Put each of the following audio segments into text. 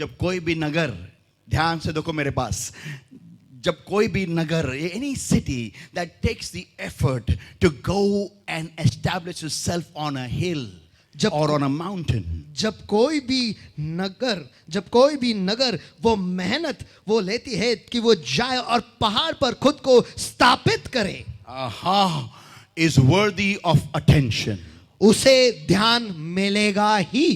जब कोई भी नगर, ध्यान से देखो मेरे पास, जब कोई भी नगर, any city that takes the effort to go and establish itself on a hill or on a mountain, जब कोई भी नगर वो मेहनत वो लेती है कि वो जाए और पहाड़ पर खुद को स्थापित करे, is worthy of attention. उसे ध्यान मिलेगा ही,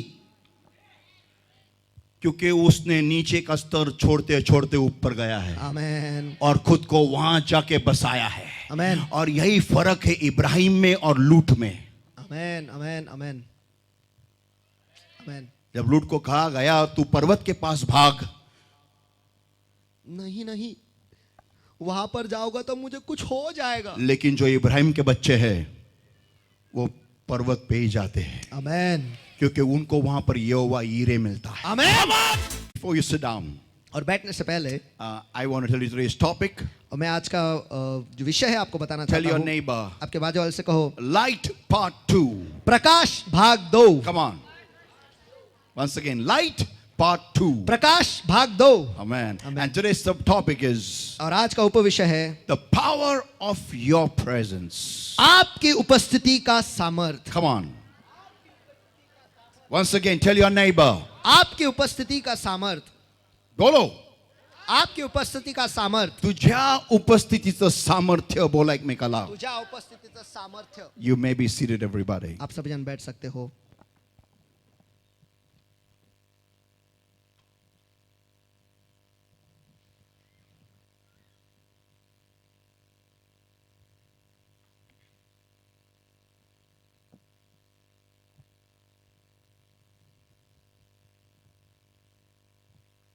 क्योंकि उसने नीचे का स्तर छोड़ते छोड़ते ऊपर गया है आमेन, और खुद को वहां जाके बसाया है आमेन, और यही फर्क है इब्राहिम में और लूत में। आमेन, आमेन, आमेन, आमेन। जब लूत को कहा गया तू पर्वत के पास भाग, नहीं, वहां पर जाओगा तो मुझे कुछ हो जाएगा, लेकिन जो इब्राहिम के बच्चे हैं वो पर्वत पे ही जाते हैं, आमेन, क्योंकि उनको वहां पर यहोवा यीरे मिलता है। आमेन। Before you sit down, और बैठने से पहले I want to tell you today's topic. और मैं आज का जो विषय है आपको बताना Tell चाहता your हूँ। neighbor, आपके बाजू वाले से कहो, light part 2. प्रकाश भाग 2। Come on. Once again, light part 2. प्रकाश भाग 2। Amen. Amen. And today's subtopic is और आज का उपविषय है the power of your presence. आपकी उपस्थिति का सामर्थ। Come on. Once again, tell your neighbor. आपकी उपस्थिति का सामर्थ, बोलो, आपकी उपस्थिति का सामर्थ, तुझ्या उपस्थितीचं सामर्थ्य बोला एकमेकाला. तुझ्या उपस्थितीचं सामर्थ्य। You may be seated, everybody. आप सभी जन बैठ सकते हो।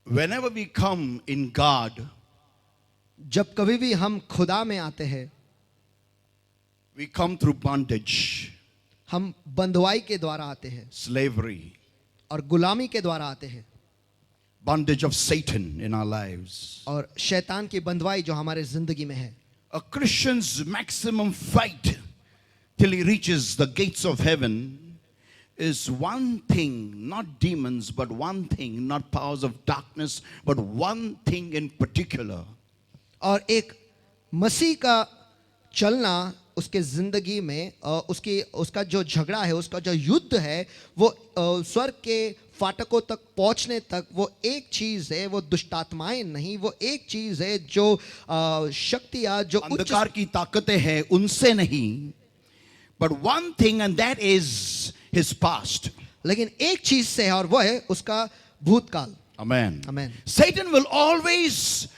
Whenever we come in God, जब कभी भी हम खुदा में आते हैं, we come through bondage, हम बंधुआई के द्वारा आते हैं slavery, और गुलामी के द्वारा आते हैं, bondage of Satan in our lives. और शैतान की बंधुआई जो हमारे जिंदगी में है। A Christian's maximum fight till he reaches the gates of heaven is one thing, not demons, but one thing, not powers of darkness, but one thing in particular. और एक मसीह का चलना उसके जिंदगी में उसका जो झगड़ा है, उसका जो युद्ध है, वो स्वर्ग के फाटकों तक पहुंचने तक वो एक चीज है, वो दुष्टात्माएं नहीं, वो एक चीज है जो शक्तियां जो अंधकार की ताकतें हैं उनसे नहीं, but one thing, and that is his past. लेकिन एक चीज से है और वो है उसका भूतकाल। Amen. Amen. Satan will always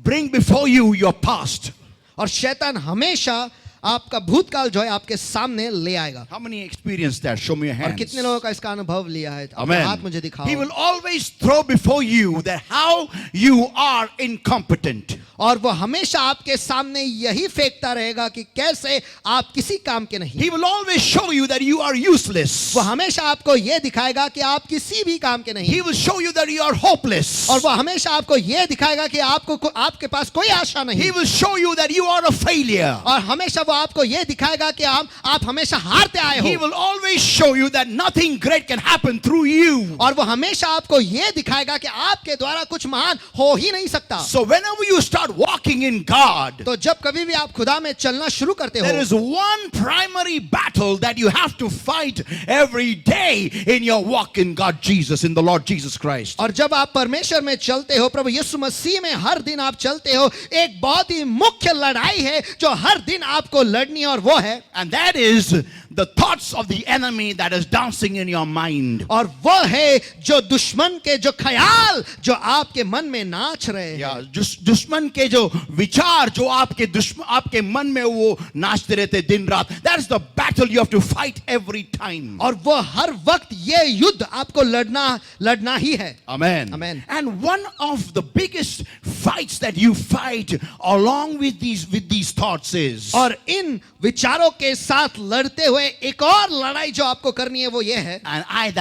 bring before you your past. और शैतान हमेशा आपका भूतकाल जो है आपके सामने ले आएगा। How many experienced that? Show me your और hands. कितने लोगों का इसका अनुभव लिया है? अपने Amen. हाथ मुझे दिखाओ। He will always throw before you that how you are incompetent. और वो हमेशा आपके सामने यही फेंकता रहेगा कि कैसे आप किसी काम के नहीं। He will always show you that you are useless. वो हमेशा आपको यह दिखाएगा कि आप किसी भी काम के नहीं। He will show you that you are hopeless. और वो हमेशा आपको यह दिखाएगा कि आपके पास कोई आशा नहीं। He will show you that you are a failure. और हमेशा वो आपको यह दिखाएगा कि आप हमेशा हारते आए हो। He will always show you that nothing great can happen through you. और वो हमेशा आपको यह दिखाएगा कि आपके द्वारा कुछ महान हो ही नहीं सकता। So whenever you start walking in God, तो जब कभी भी आप खुदा में चलना शुरू करते हो, there is one primary battle that you have to fight every day in your walk in God Jesus, in the Lord Jesus Christ. और जब आप परमेश्वर में चलते हो, प्रभु यीशु मसीह में हर दिन आप चलते हो, एक बहुत ही मुख्य लड़ाई है जो हर दिन आपको लड़नी है, और वो है, And that is the thoughts of the enemy that is dancing in your mind. और वो है जो दुश्मन के जो ख्याल जो आपके मन में नाच रहे हैं। दुश्मन के जो विचार जो आपके मन में वो नाचते रहते दिन रात. That is the battle you have to fight every time. और वो हर वक्त ये युद्ध आपको लड़ना ही है। Amen. Amen. And one of the biggest fights that you fight along with these thoughts is, और इन विचारों के साथ लड़ते हुए एक और लड़ाई जो आपको करनी है वो ये है, and I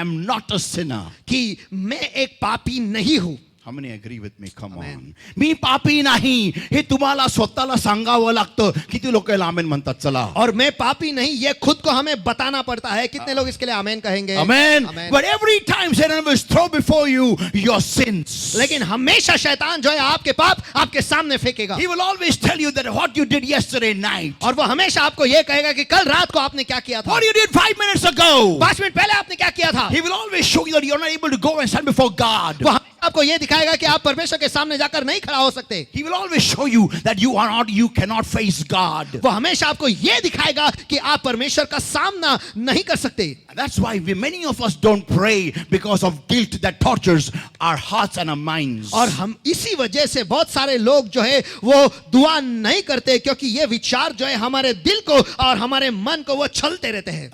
am not a sinner. कि मैं एक पापी नहीं हूं। How many agree with me? Come Amen. on. मी पापी नाही हे तुम्हाला स्वतःला सांगावं लागतं. किती लोक याला आमेन म्हणतात? चला. और मैं पापी नहीं, ये खुद को हमें बताना पड़ता है. कितने लोग इसके लिए आमेन कहेंगे? Amen. Amen. But every time Satan will throw before you your sins. लेकिन हमेशा शैतान जो है आपके पाप आपके सामने फेंकेगा. He will always tell you that what you did yesterday night. और वो हमेशा आपको ये कहेगा कि कल रात को आपने क्या किया था. What you did 5 minutes ago. 5 minute पहले आपने क्या किया था. He will always show you that you're not able to go and stand before God. वो आपको ये दिखाएगा कि आप परमेश्वर के सामने जाकर नहीं खड़ा हो सकते. He will always show you that you cannot face God. वो हमेशा आपको ये दिखाएगा कि आप परमेश्वर का सामना नहीं कर सकते. And that's why many of us don't pray because of guilt that tortures our hearts and our minds. और हम इसी वजह से बहुत सारे लोग जो है वो दुआ नहीं करते, क्योंकि ये विचार जो है हमारे दिल को और हमारे मन को वो छलते रहते हैं.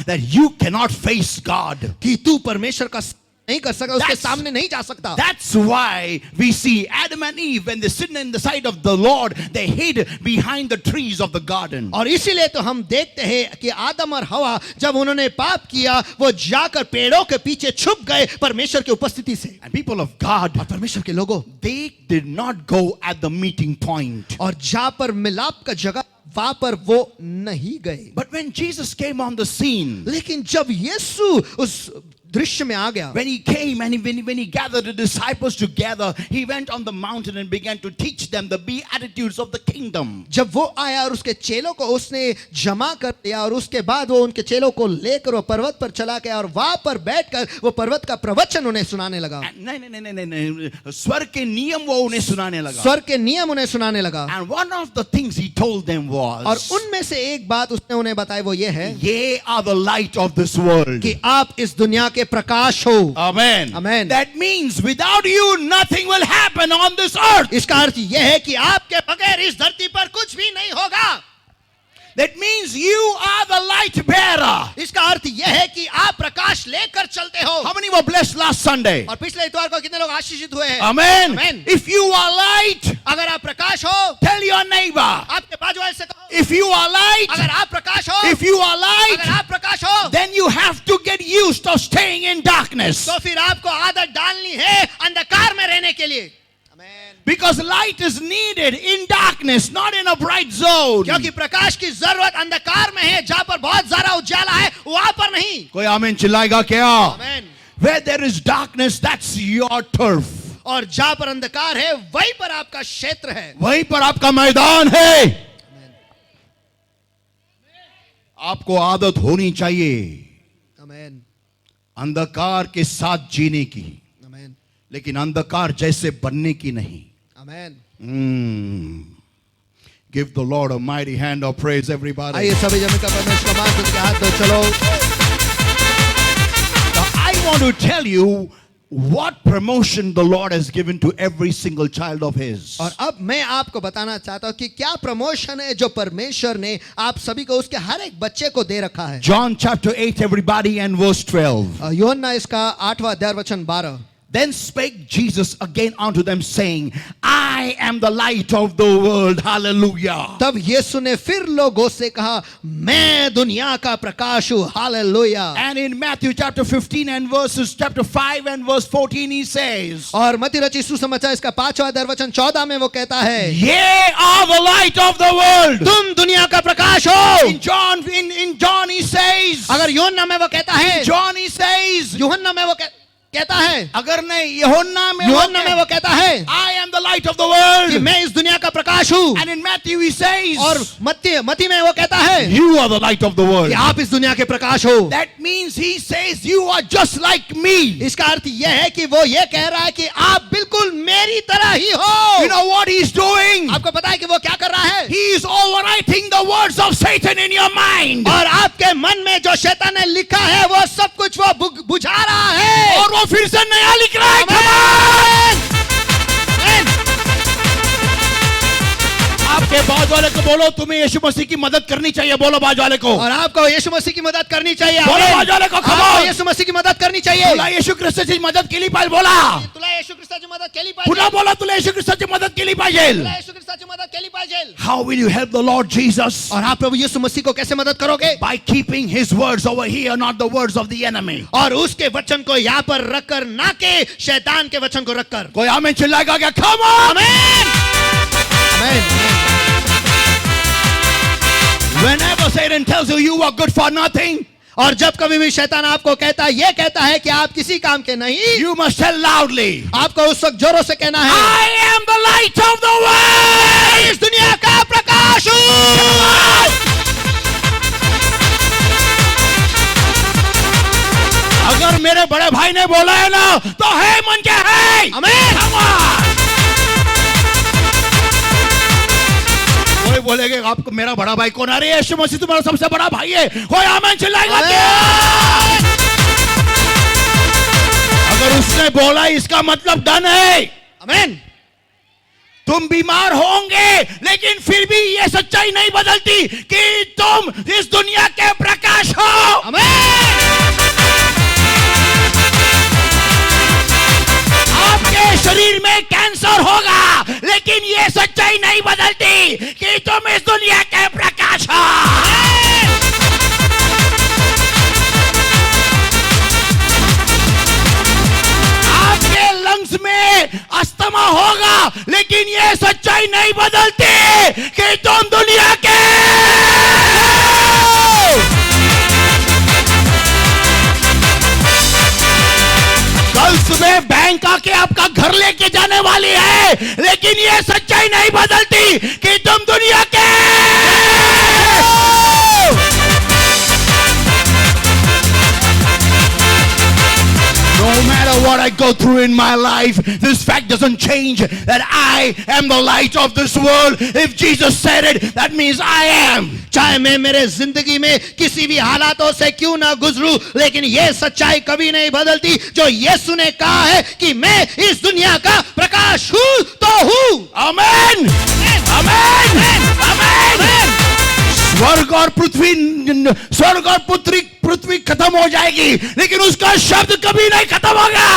That you cannot face God. कि तू परमेश्वर का नहीं कर सकता, उसके That's- सामने नहीं जा सकता. That's why we see Adam and Eve, when they sinned in the sight of the Lord, they hid behind the trees of the garden. और इसीलिए तो हम देखते हैं कि आदम और हवा जब उन्होंने पाप किया वो जाकर पेड़ों के पीछे छुप गए परमेश्वर की उपस्थिति से. And people of God, और परमेश्वर के लोगों, they did not go at the meeting point. और जहाँ पर मिलाप का जगह वहां पर वो नहीं गए. But when Jesus came on the scene, लेकिन जब यीशु उस दृश्य में आ गया, when he came and when he gathered the disciples together, he went on the mountain and began to teach them the beatitudes of the kingdom. जब वो आया और उसके चेलों को उसने जमा कर दिया और उसके बाद वो उनके चेलों को लेकर वो पर्वत पर चला गया और वहां पर बैठकर वो पर्वत का प्रवचन उन्हें सुनाने लगा. नहीं, स्वर्ग के नियम वो उन्हें सुनाने लगा. स्वर्ग के नियम उन्हें सुनाने लगा. And one of the things he told them और was, उनमें से एक बात उसने उन्हें बताई, वो ये है ye are the light of this world. कि आप इस दुनिया के प्रकाश हो. Amen. Amen. That means without you nothing will happen on this earth. इसका अर्थ यह है कि आपके बगैर इस धरती पर कुछ भी नहीं होगा. That means you are the light bearer. इसका अर्थ यह है कि आप प्रकाश लेकर चलते हो. How many were blessed last Sunday? और पिछले इतवार को कितने लोग आशीषित हुए हैं? Amen. Amen. If you are light, अगर आप प्रकाश हो, tell your neighbor. आपके बाजू वाले से कहो. If you are light, अगर आप प्रकाश हो, if you are अगर light, आप प्रकाश हो, then you have to get used to staying in darkness. तो फिर आपको आदत डालनी है अंधकार में रहने के लिए. Because light is needed in darkness, not in a bright zone. क्योंकि प्रकाश की जरूरत अंधकार में है, जहां पर बहुत ज्यादा उजाला है वहां पर नहीं. कोई आमीन चिल्लाएगा क्या? Amen. Where there is darkness, that's your turf. और जहां पर अंधकार है वहीं पर आपका क्षेत्र है. वहीं पर आपका मैदान है. आपको आदत होनी चाहिए आमेन. अंधकार के साथ जीने की, आमेन. लेकिन अंधकार जैसे बनने की नहीं. आमेन. Give the Lord a mighty hand of praise, everybody. आइए सभी जन का परमेश्वर का मान के हाथ दो. चलो. Now, I want to tell you what promotion the Lord has given to every single child of His. और अब मैं आपको बताना चाहता हूं कि क्या प्रमोशन है जो परमेश्वर ने आप सभी को उसके हर एक बच्चे को दे रखा है. John chapter 8, everybody, and verse 12. यूहन्ना इसका 8वां अध्याय वचन 12. Then spake Jesus again unto them, saying, I am the light of the world. Hallelujah. तब यीशु ने फिर लोगों से कहा, मैं दुनिया का प्रकाश हूं. Hallelujah. And in Matthew chapter 15 and chapter 5 and verse 14 he says, और मत्ती रचित सुसमाचार इसका 5वां अध्याय वचन 14 में वो कहता है, Ye are the light of the world. तुम दुनिया का प्रकाश हो. In John he says, अगर यूहन्ना में वो कहता है, John he says, यूहन्ना में वो कहता है, अगर नहीं यूहन्ना में वो कहता है, I am the light of the कि world. मैं इस दुनिया का प्रकाश हूं. And in Matthew he says, और मत्ती में वो कहता है you are the light of the world. कि आप इस दुनिया के प्रकाश हो. That means he says you are just like me. इसका अर्थ यह है कि वो ये कह रहा है कि आप बिल्कुल मेरी तरह ही हो. You know what he's doing? आपको पता है कि वो क्या कर रहा है? He is overwriting the words of Satan in your mind. और आपके मन में जो शैतान ने लिखा है वो सब कुछ वो बुझा रहा है. और वो फिर से नया लिख रहा है. Come on! आपके बाजू वाले को बोलो, तुम्हें यीशु मसीह की मदद करनी चाहिए. बोलो बाजू वाले को. और आपको यीशु मसीह की मदद करनी चाहिए. बोलो बाजू वाले को. Come आपको on! यीशु मसीह की मदद करनी चाहिए. तुला येशू ख्रिस्ताची मदत केली पाहिजे. बोला. तुला येशू ख्रिस्ताची मदत केली पाहिजे. पुन्हा बोला, तुला येशू ख्रिस्ताची मदत केली पाहिजे. तुला येशू ख्रिस्ताची मदत केली पाहिजे. How will you help the Lord Jesus? और आप प्रभु यीशु मसीह को कैसे मदद करोगे? By keeping his words over here, not the words of the enemy. और उसके वचन को यहाँ पर रखकर, ना के शैतान के वचन को रखकर. कोई आमीन चिल्लाएगा क्या? Come on! आमीन. आमीन. Whenever Satan tells you you are good for nothing, और जब कभी भी शैतान आपको कहता है कि आप किसी काम के नहीं, you must tell loudly, आपको उस वक्त जोरों से कहना है, I am the light of the world. इस दुनिया का प्रकाश हूं. अगर मेरे बड़े भाई ने बोला है ना, तो है मन के है. आमीन. Come on. कोई बोलेगा आपको मेरा बड़ा भाई कौन? अरे यीशु मसीह तुम्हारा सबसे बड़ा भाई है. कोई आमीन चिल्लाएगा क्या? अगर उसने बोला इसका मतलब डन है. आमीन. तुम बीमार होंगे, लेकिन फिर भी ये सच्चाई नहीं बदलती कि तुम इस दुनिया के प्रकाश हो. आमीन. आपके शरीर में कैंसर होगा, लेकिन ये सच्चाई नहीं बदलती कि तुम इस दुनिया के प्रकाश हो. आपके लंग्स में अस्थमा होगा, लेकिन ये सच्चाई नहीं बदलती कि तुम दुनिया के. कल सुबह बैंक आके आपका घर लेके जाने वाली है, लेकिन ये सच्चाई नहीं बदलती कि तुम दुनिया के. No matter what I go through in my life, this fact doesn't change that I am the light of this world. If Jesus said it, that means I am. चाहे मैं मेरे जिंदगी में किसी भी हालातों से क्यों ना गुजरूं, लेकिन ये सच्चाई कभी नहीं बदलती जो यीशु ने कहा है कि मैं इस दुनिया का प्रकाश हूं तो हूं. आमीन. आमीन. आमीन. स्वर्ग और पृथ्वी खत्म हो जाएगी, लेकिन उसका शब्द कभी नहीं खत्म होगा.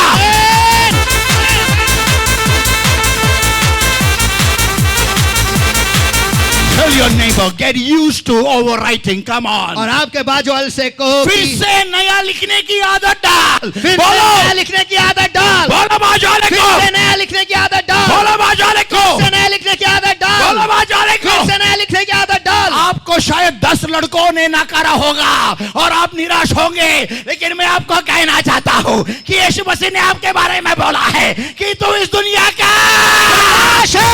Tell your neighbor, get used to overwriting. Come on. और आपके बाजू वाले से कहो फिर कि से नया लिखने की आदत डाल. फिर से बोलो. नया लिखने की आदत डाल. बोलो बाजू वाले फिर को. से नया लिखने की आदत डाल. बोलो बाजू वाले को. फिर से नया लिखने की आदत डाल. बोलो बाजू वाले को. फिर से नया लिखने की आदत डाल. आपको शायद 10 लड़कों ने नकारा होगा और आप निराश होंगे, लेकिन मैं आपको कहना चाहता हूं कि यीशु मसीह ने आपके बारे में बोला है कि तू इस दुनिया का प्रकाश है.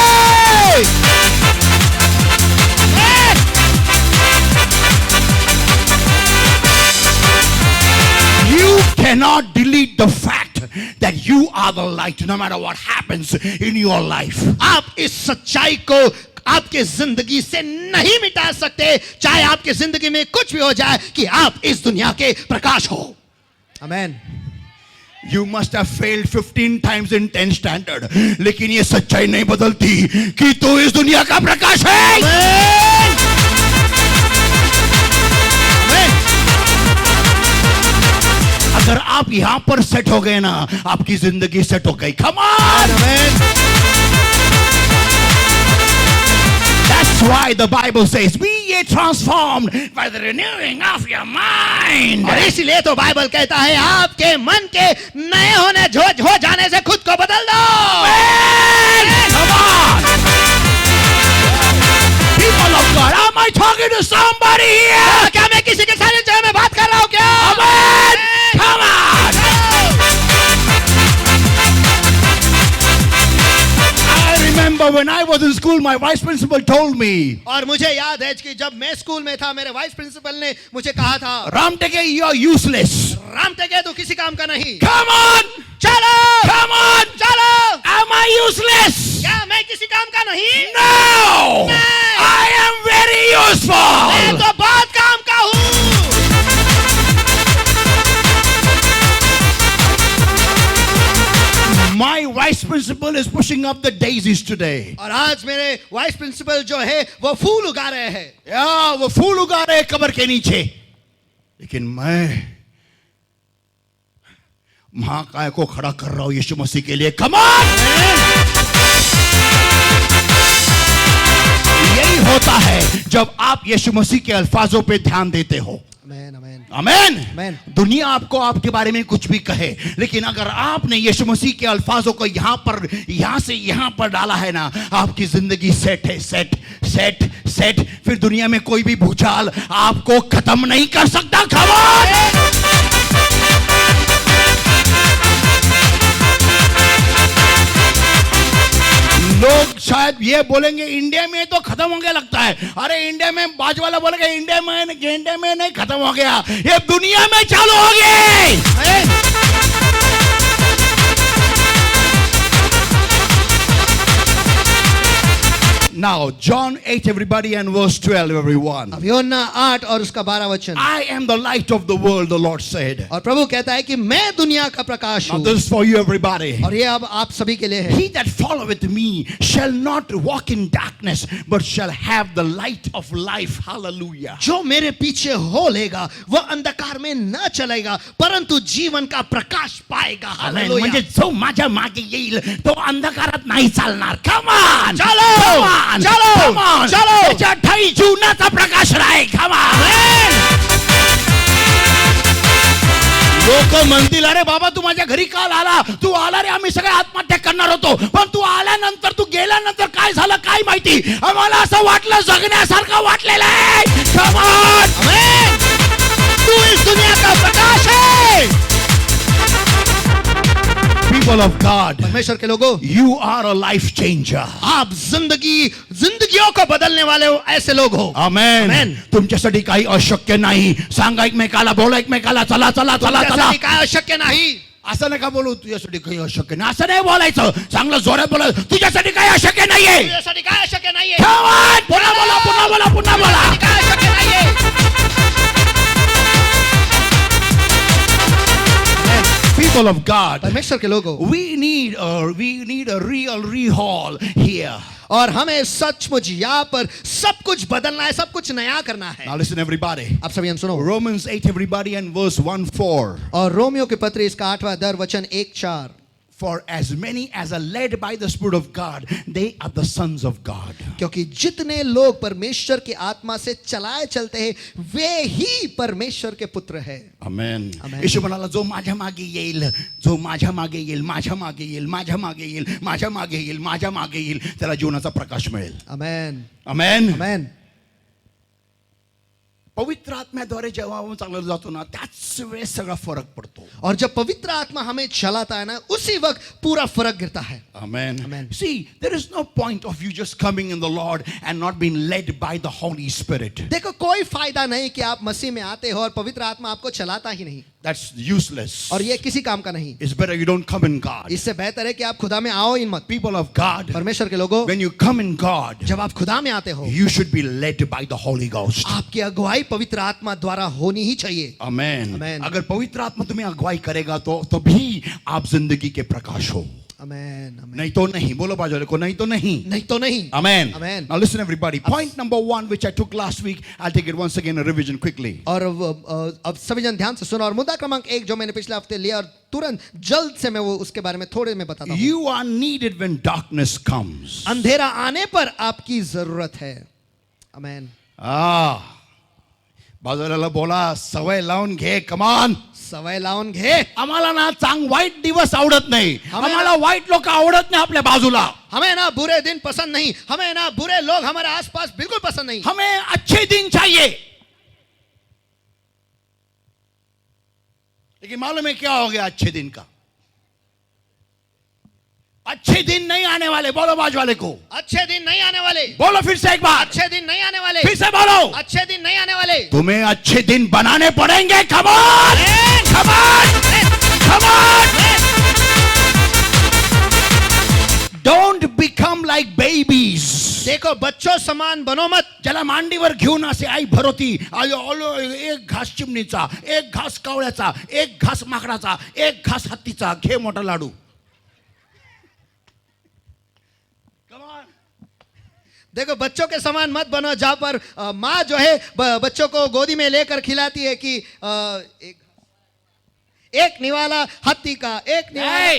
You cannot delete the fact that you are the light no matter what happens in your life. आप इस सच्चाई को आपके जिंदगी से नहीं मिटा सकते, चाहे आपके जिंदगी में कुछ भी हो जाए, कि आप इस दुनिया के प्रकाश हो. आमीन. You must have failed 15 times in 10 standard, लेकिन ये सच्चाई नहीं बदलती कि तू इस दुनिया का प्रकाश है. आमीन. अगर आप यहां पर सेट हो गए ना, आपकी जिंदगी सेट हो गई. Come on. That's why the Bible says, be ye transformed by the renewing of your mind. और इसीलिए तो बाइबल कहता है आपके मन के नए होने हो जाने से खुद को बदल दो. Come on. People of God, am I talking to somebody here? क्या मैं किसी के साथ में बात कर रहा हूँ क्या? Amen. Come on. I remember when I was in school, my vice principal told me, और मुझे याद है कि जब मैं स्कूल में था, मेरे वाइस प्रिंसिपल ने मुझे कहा था, Ram Teke, you're useless. Ram टेके तो किसी काम का नहीं. Come on. चलो. Come on. चलो. Am I useless? क्या मैं किसी काम का नहीं? No. नहीं. I am very useful. मैं तो बहुत काम का हूँ. My vice principal is pushing up the daisies today. और आज मेरे वाइस प्रिंसिपल जो है वो फूल उगा रहे हैं. या वो फूल उगा रहे हैं कब्र के नीचे, लेकिन मैं महाकाय को खड़ा कर रहा हूं यीशु मसीह के लिए. Come on. यही होता है जब आप यीशु मसीह के अल्फाजों पे ध्यान देते हो। आमेन आमेन आमेन। आमेन। दुनिया आपको आपके बारे में कुछ भी कहे, लेकिन अगर आपने यीशु मसीह के अल्फाजों को यहां से यहां पर डाला है ना, आपकी जिंदगी सेट है। Set set set. फिर दुनिया में कोई भी भूचाल आपको खत्म नहीं कर सकता। खबर लोग शायद ये बोलेंगे इंडिया में तो खत्म हो गया लगता है। अरे इंडिया में बाजू वाला बोलेगा इंडिया में नहीं खत्म हो गया, ये दुनिया में चालू हो गया। Now, John 8, everybody, and verse 12, everyone. अब यूहन्ना 8 और उसका 12 वचन। I am the light of the world, the Lord said. और प्रभु कहता है कि मैं दुनिया का प्रकाश Now, हूँ। this is for you, everybody. और ये अब आप सभी के लिए है। He that followeth me shall not walk in darkness, but shall have the light of life. Hallelujah. जो मेरे पीछे हो लेगा वह अंधकार में न चलेगा परंतु जीवन का प्रकाश पाएगा। Amen. हालेलुया। म्हणजे जो माझ्या मागे येईल तो अंधकारात नाही चालणार. Come on. चलो. Come on. चलो. Come on. चलो. त्याच्या ठाई जीवनाचा प्रकाश राहील. Come on. लोक म्हणतील अरे बाबा तू माझ्या घरी काल आला, तू आला रे आम्ही सगळे आत्महत्या करणार होतो, पण तू आल्यानंतर तू गेल्यानंतर काय झालं काय माहिती, आम्हाला असं वाटलं जगण्यासारखं वाटलेलं आहे. Come on. आमेन। तू इस दुनिया का प्रकाश है। People of God, परमेश्वर के लोगों, you are a life changer. आप जिंदगियों को बदलने वाले हो, ऐसे लोग हो। आमेन. Amen. तुमच्यासाठी काही अशक्य नाही. सांगा एकमेकाला, बोला एकमेकाला, चला चला चला चला. तुमच्यासाठी काय अशक्य नाही। असं नका बोलू तुझ्यासाठी काही अशक्य नाही, असं नाही बोलायचं. चांगलं जोरात बोला, तुझ्यासाठी काही अशक्य नाहीये. तुझ्यासाठी काय अशक्य नाहीये। Come on. पुन्हा बोला पुन्हा बोला पुन्हा बोला. तुझ्यासाठी काय अशक्य नाहीये। People of God, परमेश्वर के लोगों, we need a real rehaul here. और हमें सचमुच यहाँ पर सब कुछ बदलना है, सब कुछ नया करना है। Now listen everybody. आप सभी हम सुनो। Romans 8 everybody and verse 1-4. और रोमियो के पत्र इसका 8वां अध्याय वचन 1-4। For as many as are led by the Spirit of God, they are the sons of God. क्योंकि जितने लोग परमेश्वर की आत्मा से चलाए चलते हैं वे ही परमेश्वर के पुत्र हैं। Amen. Amen. येशू म्हणाला जो माझ्या मागे येईल, जो माझ्या मागे येईल, माझ्या मागे येईल, माझ्या मागे येईल, माझ्या मागे येईल, माझ्या मागे येईल, त्याला जीवनाचा प्रकाश मिळेल. आमेन Amen. आमेन। पवित्र आत्म्याद्वारे जेव्हा आपण चालत जातो ना, त्याच वेळेस सगळा फरक पडतो. और जब पवित्र आत्मा हमें चलाता है ना, उसी वक्त पूरा फर्क गिरता है। Amen. Amen. See, there is no point of you just coming in the Lord and not being led by the Holy Spirit. देखो कोई फायदा नहीं कि आप मसीह में आते हो और पवित्र आत्मा आपको चलाता ही नहीं, That's useless. और ये किसी काम का नहीं। It's better you don't come in God. इससे बेहतर है कि आप खुदा में आओ ही मत। People of God, परमेश्वर के लोगों, when you come in God, जब आप खुदा में आते हो you should be led by the Holy Ghost. आपकी अगुवाई पवित्र आत्मा द्वारा होनी ही चाहिए। Amen. Amen. अगर पवित्र आत्मा तुम्हें अगुवाई करेगा तो तभी आप जिंदगी के प्रकाश हो, आमेन आमेन। नहीं तो नहीं। बोलो बाजू वाले को, नहीं तो नहीं। नहीं तो नहीं। Amen. Amen. Now listen everybody. Point number 1 which I took last week, I'll take it once again, a revision quickly. और अब सभी जन ध्यान से सुनो। और मुद्दा क्रमांक 1 जो मैंने पिछले हफ्ते लिया और तुरंत जल्द से मैं वो उसके बारे में थोड़े में बताता हूँ। You are needed when darkness comes. अंधेरा आने पर आपकी जरूरत है। आमेन। बाजूला बोला सवय लावून घे. कमान. सवय लावून घे। आम्हाला ना वाईट दिवस आवडत नाही, आम्हाला वाईट लोक आवडत नाही आपल्या बाजूला. हमें ना बुरे दिन पसंद नहीं, हमें ना बुरे लोग हमारे आसपास बिल्कुल पसंद नहीं। हमें अच्छे दिन चाहिए। लेकिन मालूम है क्या हो गया अच्छे दिन का? अच्छे दिन नहीं आने वाले. बोलो बाजू वाले को, अच्छे दिन नहीं आने वाले। बोलो फिर से एक बार, अच्छे दिन नहीं आने वाले। फिर से बोलो, अच्छे दिन नहीं आने वाले। तुम्हें अच्छे दिन बनाने पड़ेंगे. Come on, come on, come on. Don't become like babies. देखो बच्चों समान बनो मत। ज्याला मांडीवर घेऊन असे आई भरवती, एक घास चिमणीचा, एक घास कावळ्याचा, एक घास माकडाचा, एक घास हत्तीचा, घे मोठा लाडू. देखो बच्चों के समान मत बनो जहां पर माँ जो है बच्चों को गोदी में लेकर खिलाती है कि एक निवाला हत्ती का, एक निवाला।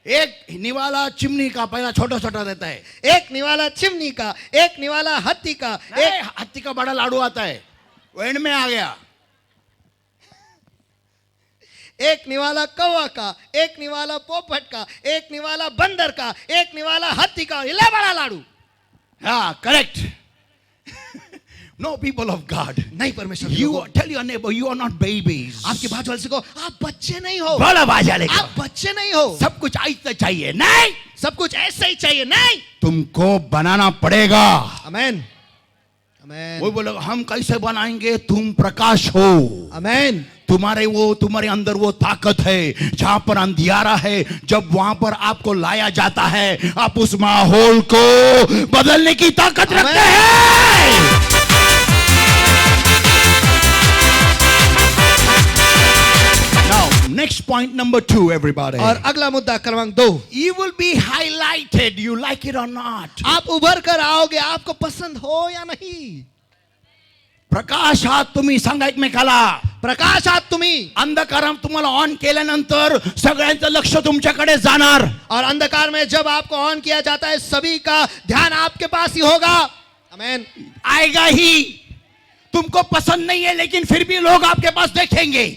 एक निवाला चिमनी का पहला छोटा छोटा रहता है, एक निवाला चिमनी का, एक निवाला हत्ती का, एक हाथी का बड़ा लाडू आता है, वो एंड में आ गया। एक निवाला कौवा का, एक निवाला पोपट का, एक निवाला बंदर का, एक निवाला हत्ती का, ये बड़ा लाडू। हाँ, correct. No, people of God. नहीं परमेश्वर के You लोगों, tell your neighbor, you are not babies. आपके बाजू वाले से कहो आप बच्चे नहीं हो, बोला बाजा लेकर। आप बच्चे नहीं हो, सब कुछ ऐसा चाहिए, नहीं, सब कुछ ऐसे ही चाहिए, नहीं। तुमको बनाना पड़ेगा। आमेन, आमेन, वो बोले हम कैसे बनाएंगे, तुम प्रकाश हो, आमेन। तुम्हारे अंदर वो ताकत है जहां पर अंधियारा है, जब वहां पर आपको लाया जाता है, आप उस माहौल को बदलने की ताकत रखते हैं। Now, next point number 2, everybody. और अगला मुद्दा क्रमांक 2, You will be highlighted, you like it or not. आप उभर कर आओगे, आपको पसंद हो या नहीं। प्रकाश हा तुम्ही सांगा एकमेकाला, प्रकाशात तुम्ही, अंधकार तुम्हाला ऑन केल्यानंतर सगळ्यांचं लक्ष तुमच्याकडे जाणार, और अंधकार में जब आपको ऑन किया जाता है सभी का ध्यान आपके पास ही होगा। आमेन। आएगा ही। तुमको पसंद नहीं है लेकिन फिर भी लोग आपके पास देखेंगे।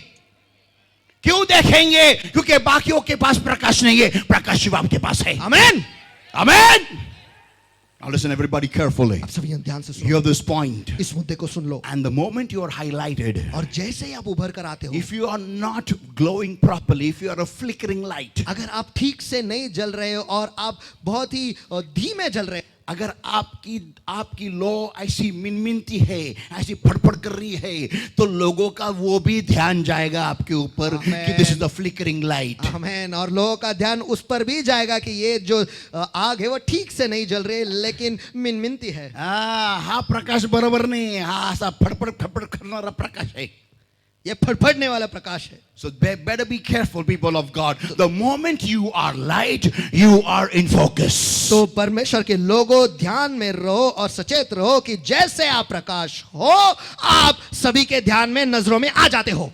क्यों देखेंगे? क्योंकि बाकियों के पास प्रकाश नहीं है, प्रकाश शिव आपके पास है। आमेन, आमेन। Now listen everybody carefully. आप सभी ध्यान से सुनो, Hear this point. इस मुद्दे को सुन लो। And the moment you are highlighted, और जैसे ही आप उभर कर आते हो, if you are not glowing properly, if you are a flickering light, अगर आप ठीक से नहीं जल रहे हो और आप बहुत ही धीमे जल रहे हो, अगर आपकी लो ऐसी मिनमिनती है, ऐसी फड़फड़ कर रही है, तो लोगों का वो भी ध्यान जाएगा आपके ऊपर कि this is the flickering light. Amen. और लोगों का ध्यान उस पर भी जाएगा कि ये जो आग है वो ठीक से नहीं जल रही लेकिन मिनमिनती है। हा प्रकाश बरोबर नाही, हा असा फडफड फडफड करणारा प्रकाश है, ये फड़फड़ने वाला प्रकाश है। So better be careful, people of God. The moment you are light, you are in focus. तो परमेश्वर के लोगों ध्यान में रहो और सचेत रहो कि जैसे आप प्रकाश हो, आप सभी के ध्यान में, नजरों में आ जाते हो।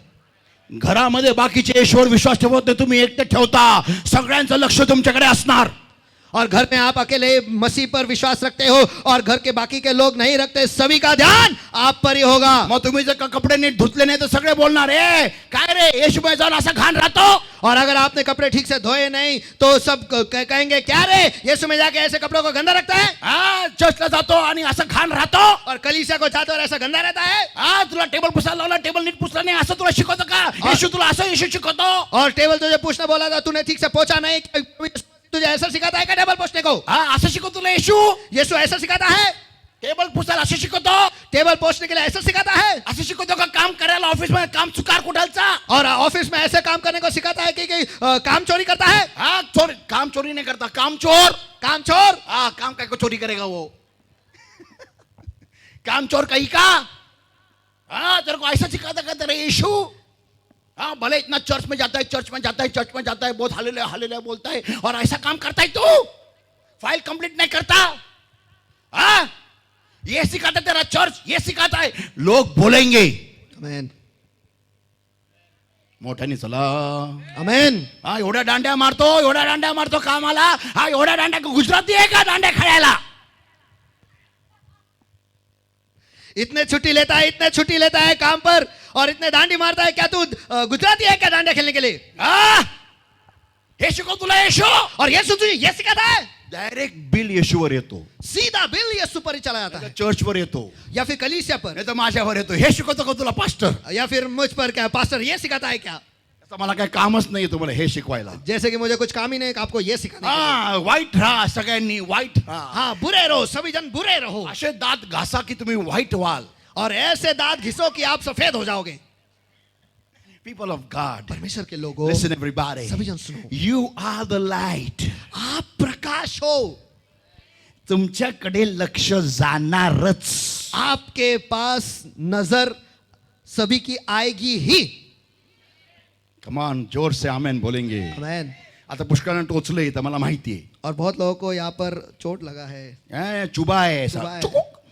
घरामध्ये बाकीचे ईश्वर विश्वास ठेवत नाही, तुम्ही एकटे ठेवता, सगळ्यांचं लक्ष तुमच्याकडे असणार। और घर में आप अकेले मसीह पर विश्वास रखते हो और घर के बाकी के लोग नहीं रखते, सभी का ध्यान आप पर ही होगा। मग तुम्ही जर कपडे नीट धुतले नाही तर सगळे बोलणार, ए काय रे येशूमध्ये जाऊन असा घाण राहतो। और अगर आपने कपड़े ठीक से धोए नहीं तो सब कहेंगे क्या रे यीशु में जाके ऐसे कपड़ों को गंदा रखता है। हा चर्चला जातो आणि असं घाण राहतो, और कलीसिया को जाते और ऐसा गंदा रहता है। हा तुला टेबल पुसायला लावला, टेबल नीट पुसला नाही असं तुला शिकवतो का? येशू तुला असं येशू शिकवतो। और टेबल तुझे पूछना बोला था, तूने ठीक से पोछा नहीं, तुझे ऐसा सिखाता है क्या टेबल पोछने को? हा असं शिकवतो तुला येशू? यीशु ऐसा सिखाता है? टेबल पुसायला असं शिकवतो? टेबल पोछने के लिए ऐसा सिखाता है? असं शिकवतो का काम करायला ऑफिस मध्ये काम चुकार कुठालचा? और ऑफिस में ऐसे काम करने को सिखाता है कि काम चोरी करता है? हा काम चोरी नहीं करता, काम चोर। काम चोर? हाँ काम काय को चोरी करेगा वो? काम चोर कहीं का? हाँ तेरे को ऐसा सिखाता का तेरा यीशु? हाँ भले इतना चर्च में जाता है, चर्च में जाता है, चर्च में जाता है, बहुत हालेलुया बोलता है, और ऐसा काम करता है तू? फाइल कंप्लीट नहीं करता? हाँ ये सिखाता तेरा चर्च, ये सिखाता है, लोग बोलेंगे। आमेन, मोठ्याने चला। आमेन। हा एवढ्या दांड्या मारतो कामाला, हा एवढ्या दांड्या गुजराती आहे का दांड्या खेळायला? इतने छुट्टी लेता है काम पर और इतने दांडी मारता है, क्या तू गुजराती है क्या डांडिया खेलने के लिए? हे शिकव तुला येशू, और यीशु तुझे ये सिखाता है? डायरेक्ट बिल येशूवर येतो, सीधा बिल यीशु पर ही चला जाता है, चर्चवर येतो, या फिर कलीसिया पर, नाही तर माझ्यावर येतो। हे शिकवतो का तुला पास्टर? या फिर मुझ पर क्या पास्टर ये सिखाता है क्या? असं मला काही कामच नाही तुम्हाला हे शिकवायला। जैसे कि मुझे कुछ काम ही नहीं आपको ये सिखाना है। हा वाईट राहा सगळ्यांनी, वाईट राहा, हाँ बुरे रहो, सभी जन बुरे रहो, असे दात घासा की तुम्ही व्हाईट व्हाल। और ऐसे दांत घिसो कि आप सफेद हो जाओगे। People of God, परमेश्वर के लोगों, listen everybody, सभी जन सुनो, you are the light, आप प्रकाश हो, तुमच्याकडे लक्ष जाणारच, आपके पास नजर सभी की आएगी ही। कम ऑन जोर से आमेन बोलेंगे। आमेन। आता पुष्कळाने टोचलंय तर मला माहिती आहे, और बहुत लोगों को यहाँ पर चोट लगा है, चुबा आहे चुबा आहे.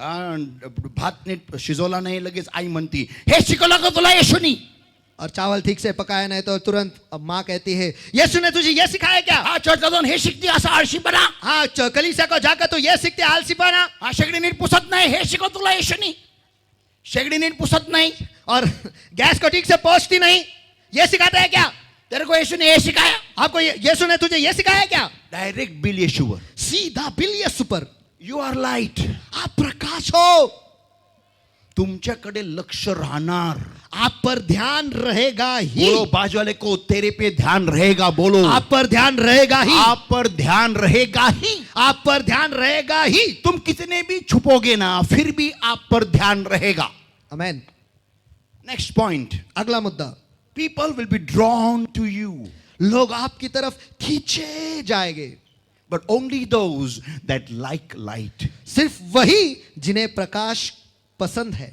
भात नीट शिजवला नाही लगेच आई म्हणती हे शिकवलं का तुला येशूनी? और चावल ठीक से पकाया नहीं तो तुरंत अब माँ कहती है यीशु ने तुझे ये सिखाया क्या? 아, चर्चला जाऊन हे शिकते असं आळशीपणा. हाँ कलीसिया को जाकर तो ये सीखते आलसीपना हा, शेगडी नीट पुसत नाही हे शिकव तुला येशूनी. शेगडी नीट पुसत नाही. और गैस को ठीक से पोंछती नहीं, ये सिखाता है क्या? तेरे को येशूने हे शिकाया. आपको यीशु ने तुझे ये सिखाया क्या? डायरेक्ट बिल येशूवर. सीधा बिल यीशु पर. You are light. आप प्रकाश हो, तुमच्याकडे लक्ष राहणार. आप पर ध्यान रहेगा ही. बोलो बाजू वाले को, तेरे पे ध्यान रहेगा. बोलो आप पर ध्यान रहेगा ही. आप पर ध्यान रहेगा ही. आप पर ध्यान रहेगा ही. तुम कितने भी छुपोगे ना फिर भी आप पर ध्यान रहेगा. आमेन. Next point. अगला मुद्दा, people will be drawn to you. लोग आपकी तरफ खींचे जाएंगे, but only those that like light. सिर्फ वही जिन्हें प्रकाश पसंद है.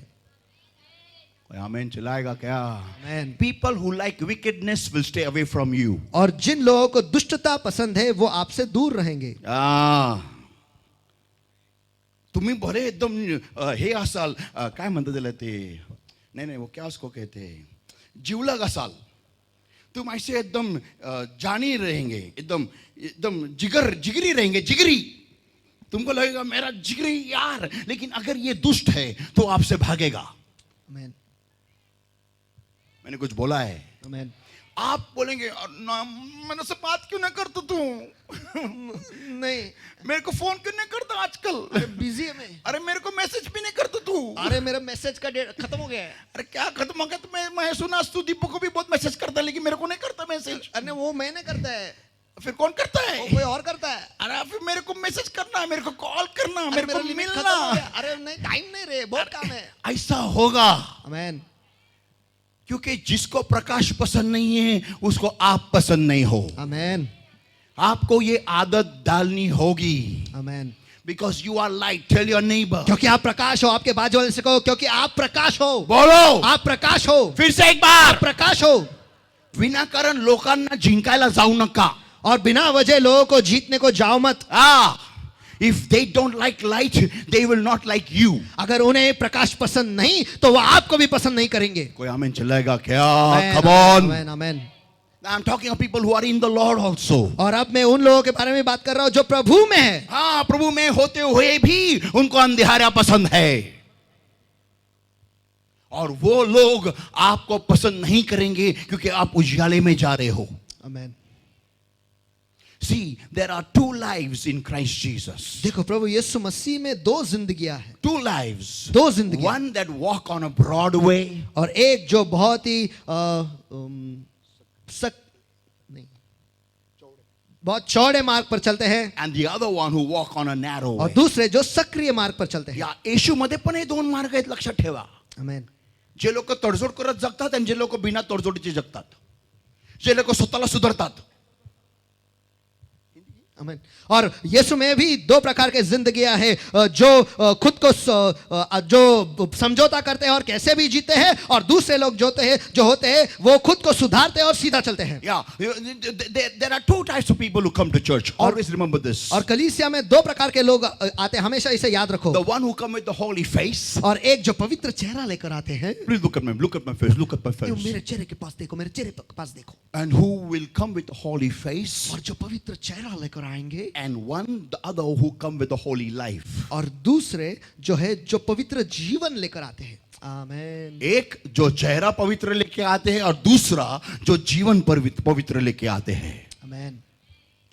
आमेन चलाएगा क्या? Amen. People who like wickedness will stay away from you. और जिन लोगों को दुष्टता पसंद है वो आपसे दूर रहेंगे. तुम्ही भले एकदम हे असाल, काय म्हणतात त्याला ते, नाही नाही वो क्या उसको कहते हैं, जीवलग असाल, तुम ऐसे एकदम जानी रहेंगे, एकदम एकदम जिगरी रहेंगे, जिगरी. तुमको लगेगा मेरा जिगरी यार, लेकिन अगर ये दुष्ट है तो आपसे भागेगा. आमेन. मैंने कुछ बोला है? आमेन. आप बोलेंगे मैंने से बात क्यों ना करता तू, नहीं, मेरे को फोन क्यों नहीं करता आजकल, बिजी है मैं. अरे मेरे को मैसेज भी नहीं करता तू. अरे मेरा मैसेज का डेट खत्म हो गया है. अरे क्या खत्म हो गया? तो मैं सुना तू दीपू को भी बहुत मैसेज करता है लेकिन मेरे को नहीं करता मैसेज. अरे वो मैंने करता है, फिर कौन करता वो है? कोई और करता है. अरे फिर मेरे को मैसेज करना, मेरे को कॉल करना, अरे मेरे को मेरा लिमिट खत्म मिलना. हो गया. अरे नहीं, टाइम नहीं रे, बहुत काम है. ऐसा होगा आमेन. क्योंकि जिसको प्रकाश पसंद नहीं है उसको आप पसंद नहीं हो. आमेन. आपको ये आदत डालनी होगी. Amen. Because you are light. Tell your neighbour. क्योंकि आप प्रकाश हो. आपके बाजू वाले से कहो क्योंकि आप प्रकाश हो. बोलो आप प्रकाश हो. फिर से एक बार. आप प्रकाश हो. विनाकारण लोकांना जिंकायला जाऊ नका. और बिना वजह लोगों को जीतने को जाओ मत. If they don't like light they will not like you. अगर उन्हें प्रकाश पसंद नहीं तो वो आपको भी पसंद नहीं करेंगे. कोई आमेन चलेगा क्या? Amen, come on. Amen, amen. I am talking of people who are in the Lord also. और अब मैं उन लोगों के बारे में बात कर रहा हूं जो प्रभु में है. हाँ, प्रभु में होते हुए भी उनको अंधेरा पसंद है. और वो लोग आपको पसंद नहीं करेंगे क्योंकि आप उजियाले में जा रहे हो. आमेन. See, there are two lives in Christ Jesus. देखो प्रभु यीशु मसीह में दो जिंदगियां हैं. Two lives. दो जिंदगियां. One that walk on a broad way. और एक जो बहुत ही बहुत चौड़े मार्ग पर चलते हैं. And the other one who walk on a narrow और way. दूसरे जो सक्रिय मार्ग पर चलते हैं. या येशू मध्ये पण हे दोन मार्ग आहेत, लक्षात ठेवा. आमेन. जे लोक तडजोड करत जगतात आणि जे लोक बिना तडजोडीचे जगतात, जे लोक स्वतःला सुधारतात. आमेन. और यीशु में भी दो प्रकार के जिंदगियां हैं, जो खुद को जो समझौता करते हैं और कैसे भी जीते हैं, और दूसरे लोग जो होते हैं वो खुद को सुधारते हैं और सीधा चलते हैं. Yeah, there are two types of people who come to church. Always remember this. और कलीसिया में दो प्रकार के लोग आते हैं, हमेशा इसे याद रखो. The one who come with the holy face. और एक जो पवित्र चेहरा लेकर आते हैं. Please look at my face, look at my face. मेरे चेहरे के पास देखो, मेरे चेहरे के पास देखो. And who will come with the holy face. और जो पवित्र चेहरा लेकर आएंगे. And the other who come with the holy life. और दूसरे जो है जो पवित्र जीवन लेकर आते हैं. आमेन. एक जो चेहरा पवित्र लेके आते हैं और दूसरा जो जीवन पवित्र लेके आते हैं. आमेन.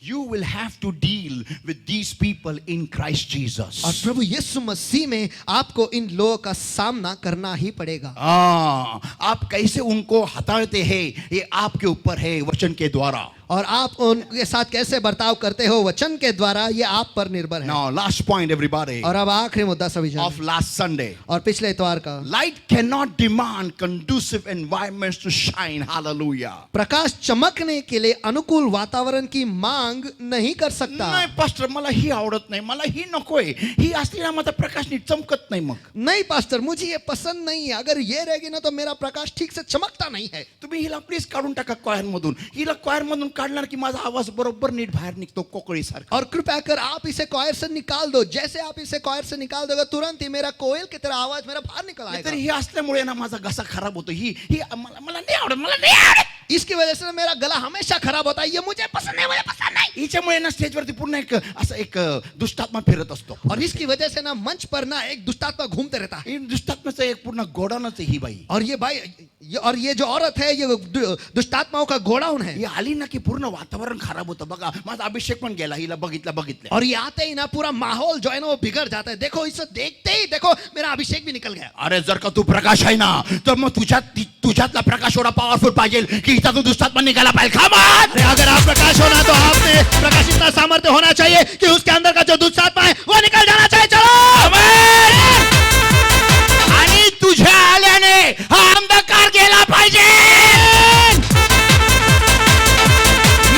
You will have to deal with these people in Christ Jesus. और प्रभु यीशु मसीह में आपको इन लोगों का सामना करना ही पड़ेगा. आप कैसे उनको हटाते हैं ये आपके ऊपर है, वचन के द्वारा. और आप उनके साथ कैसे बर्ताव करते हो वचन के द्वारा, ये आप पर निर्भर है. Now last point everybody. और अब आखिरी मुद्दा सभी जन. Of last Sunday. और पिछले इतवार का. Light cannot demand conducive environments to shine. Hallelujah. प्रकाश चमकने के लिए अनुकूल वातावरण की मांग नहीं कर सकता. नाही पास्टर, मला ही आवडत नाही, मला ही नकोय, ही असली ना माझा प्रकाश नीट चमकत नाही. मग नहीं पास्टर, मुझे ये पसंद नहीं है. अगर ये रहेगी ना तो मेरा प्रकाश ठीक से चमकता नहीं है. तुम्ही हिला प्लीज काढून टाका क्वायर मधून. हिला क्वायर मधून काढणार की माझा आवाज बरोबर नीट बाहेर निघतो कोकळीसारखा. और कृपया कर आप इसे कॉयर से निकाल दो. जैसे आप इसे कॉयर से निकाल दोगे तुरंत ही मेरा कोयल की तरह आवाज मेरा बाहर निकल आएगा. तरी हे असल्यामुळे ना माझा घसा खराब होतो. ही ही मला मला नाही आवडत, मला नाही आवडत. इसकी वजह से ना मेरा गला हमेशा खराब होता है. ये मुझे पसंद नहीं, मुझे पसंद नहीं. हिच्यामुळे ना स्टेजवरती पूर्ण एक असं एक दुष्टात्मा फिरत असतो. और इसकी वजह से ना मंच पर ना एक दुष्टात्मा घूमते रहता है. ही दुष्टात्म्याचं एक पूर्ण गोडाऊनच आहे ही बाई. और ये भाई और ये जो औरत है ये दुष्टात्माओं का गोडाउन है. ही आली ना की पूर्ण वातावरण खराब होतं. बघा माझा अभिषेक पण गेला हिला बघितलं. और ये आते ही ना पूरा माहौल जो है ना वो बिगड़ जाता है. देखो इसे देखते ही देखो मेरा अभिषेक भी निकल गया. अरे जर का तू प्रकाश आहे ना तर मग तुझ्यातला प्रकाश एवढा पॉवरफुल पाहिजे की हिचा तो दुष्टात्मा निघाला पाहिजे. Come on! अरे अगर आप प्रकाश होना तो आप में प्रकाश इतना सामर्थ्य होना चाहिए कि उसके अंदर का जो दुष्टात्मा है वो निकल जाना चाहिए. चलो आणि तुझ्या आल्याने हा अंधकार गेला पाहिजे.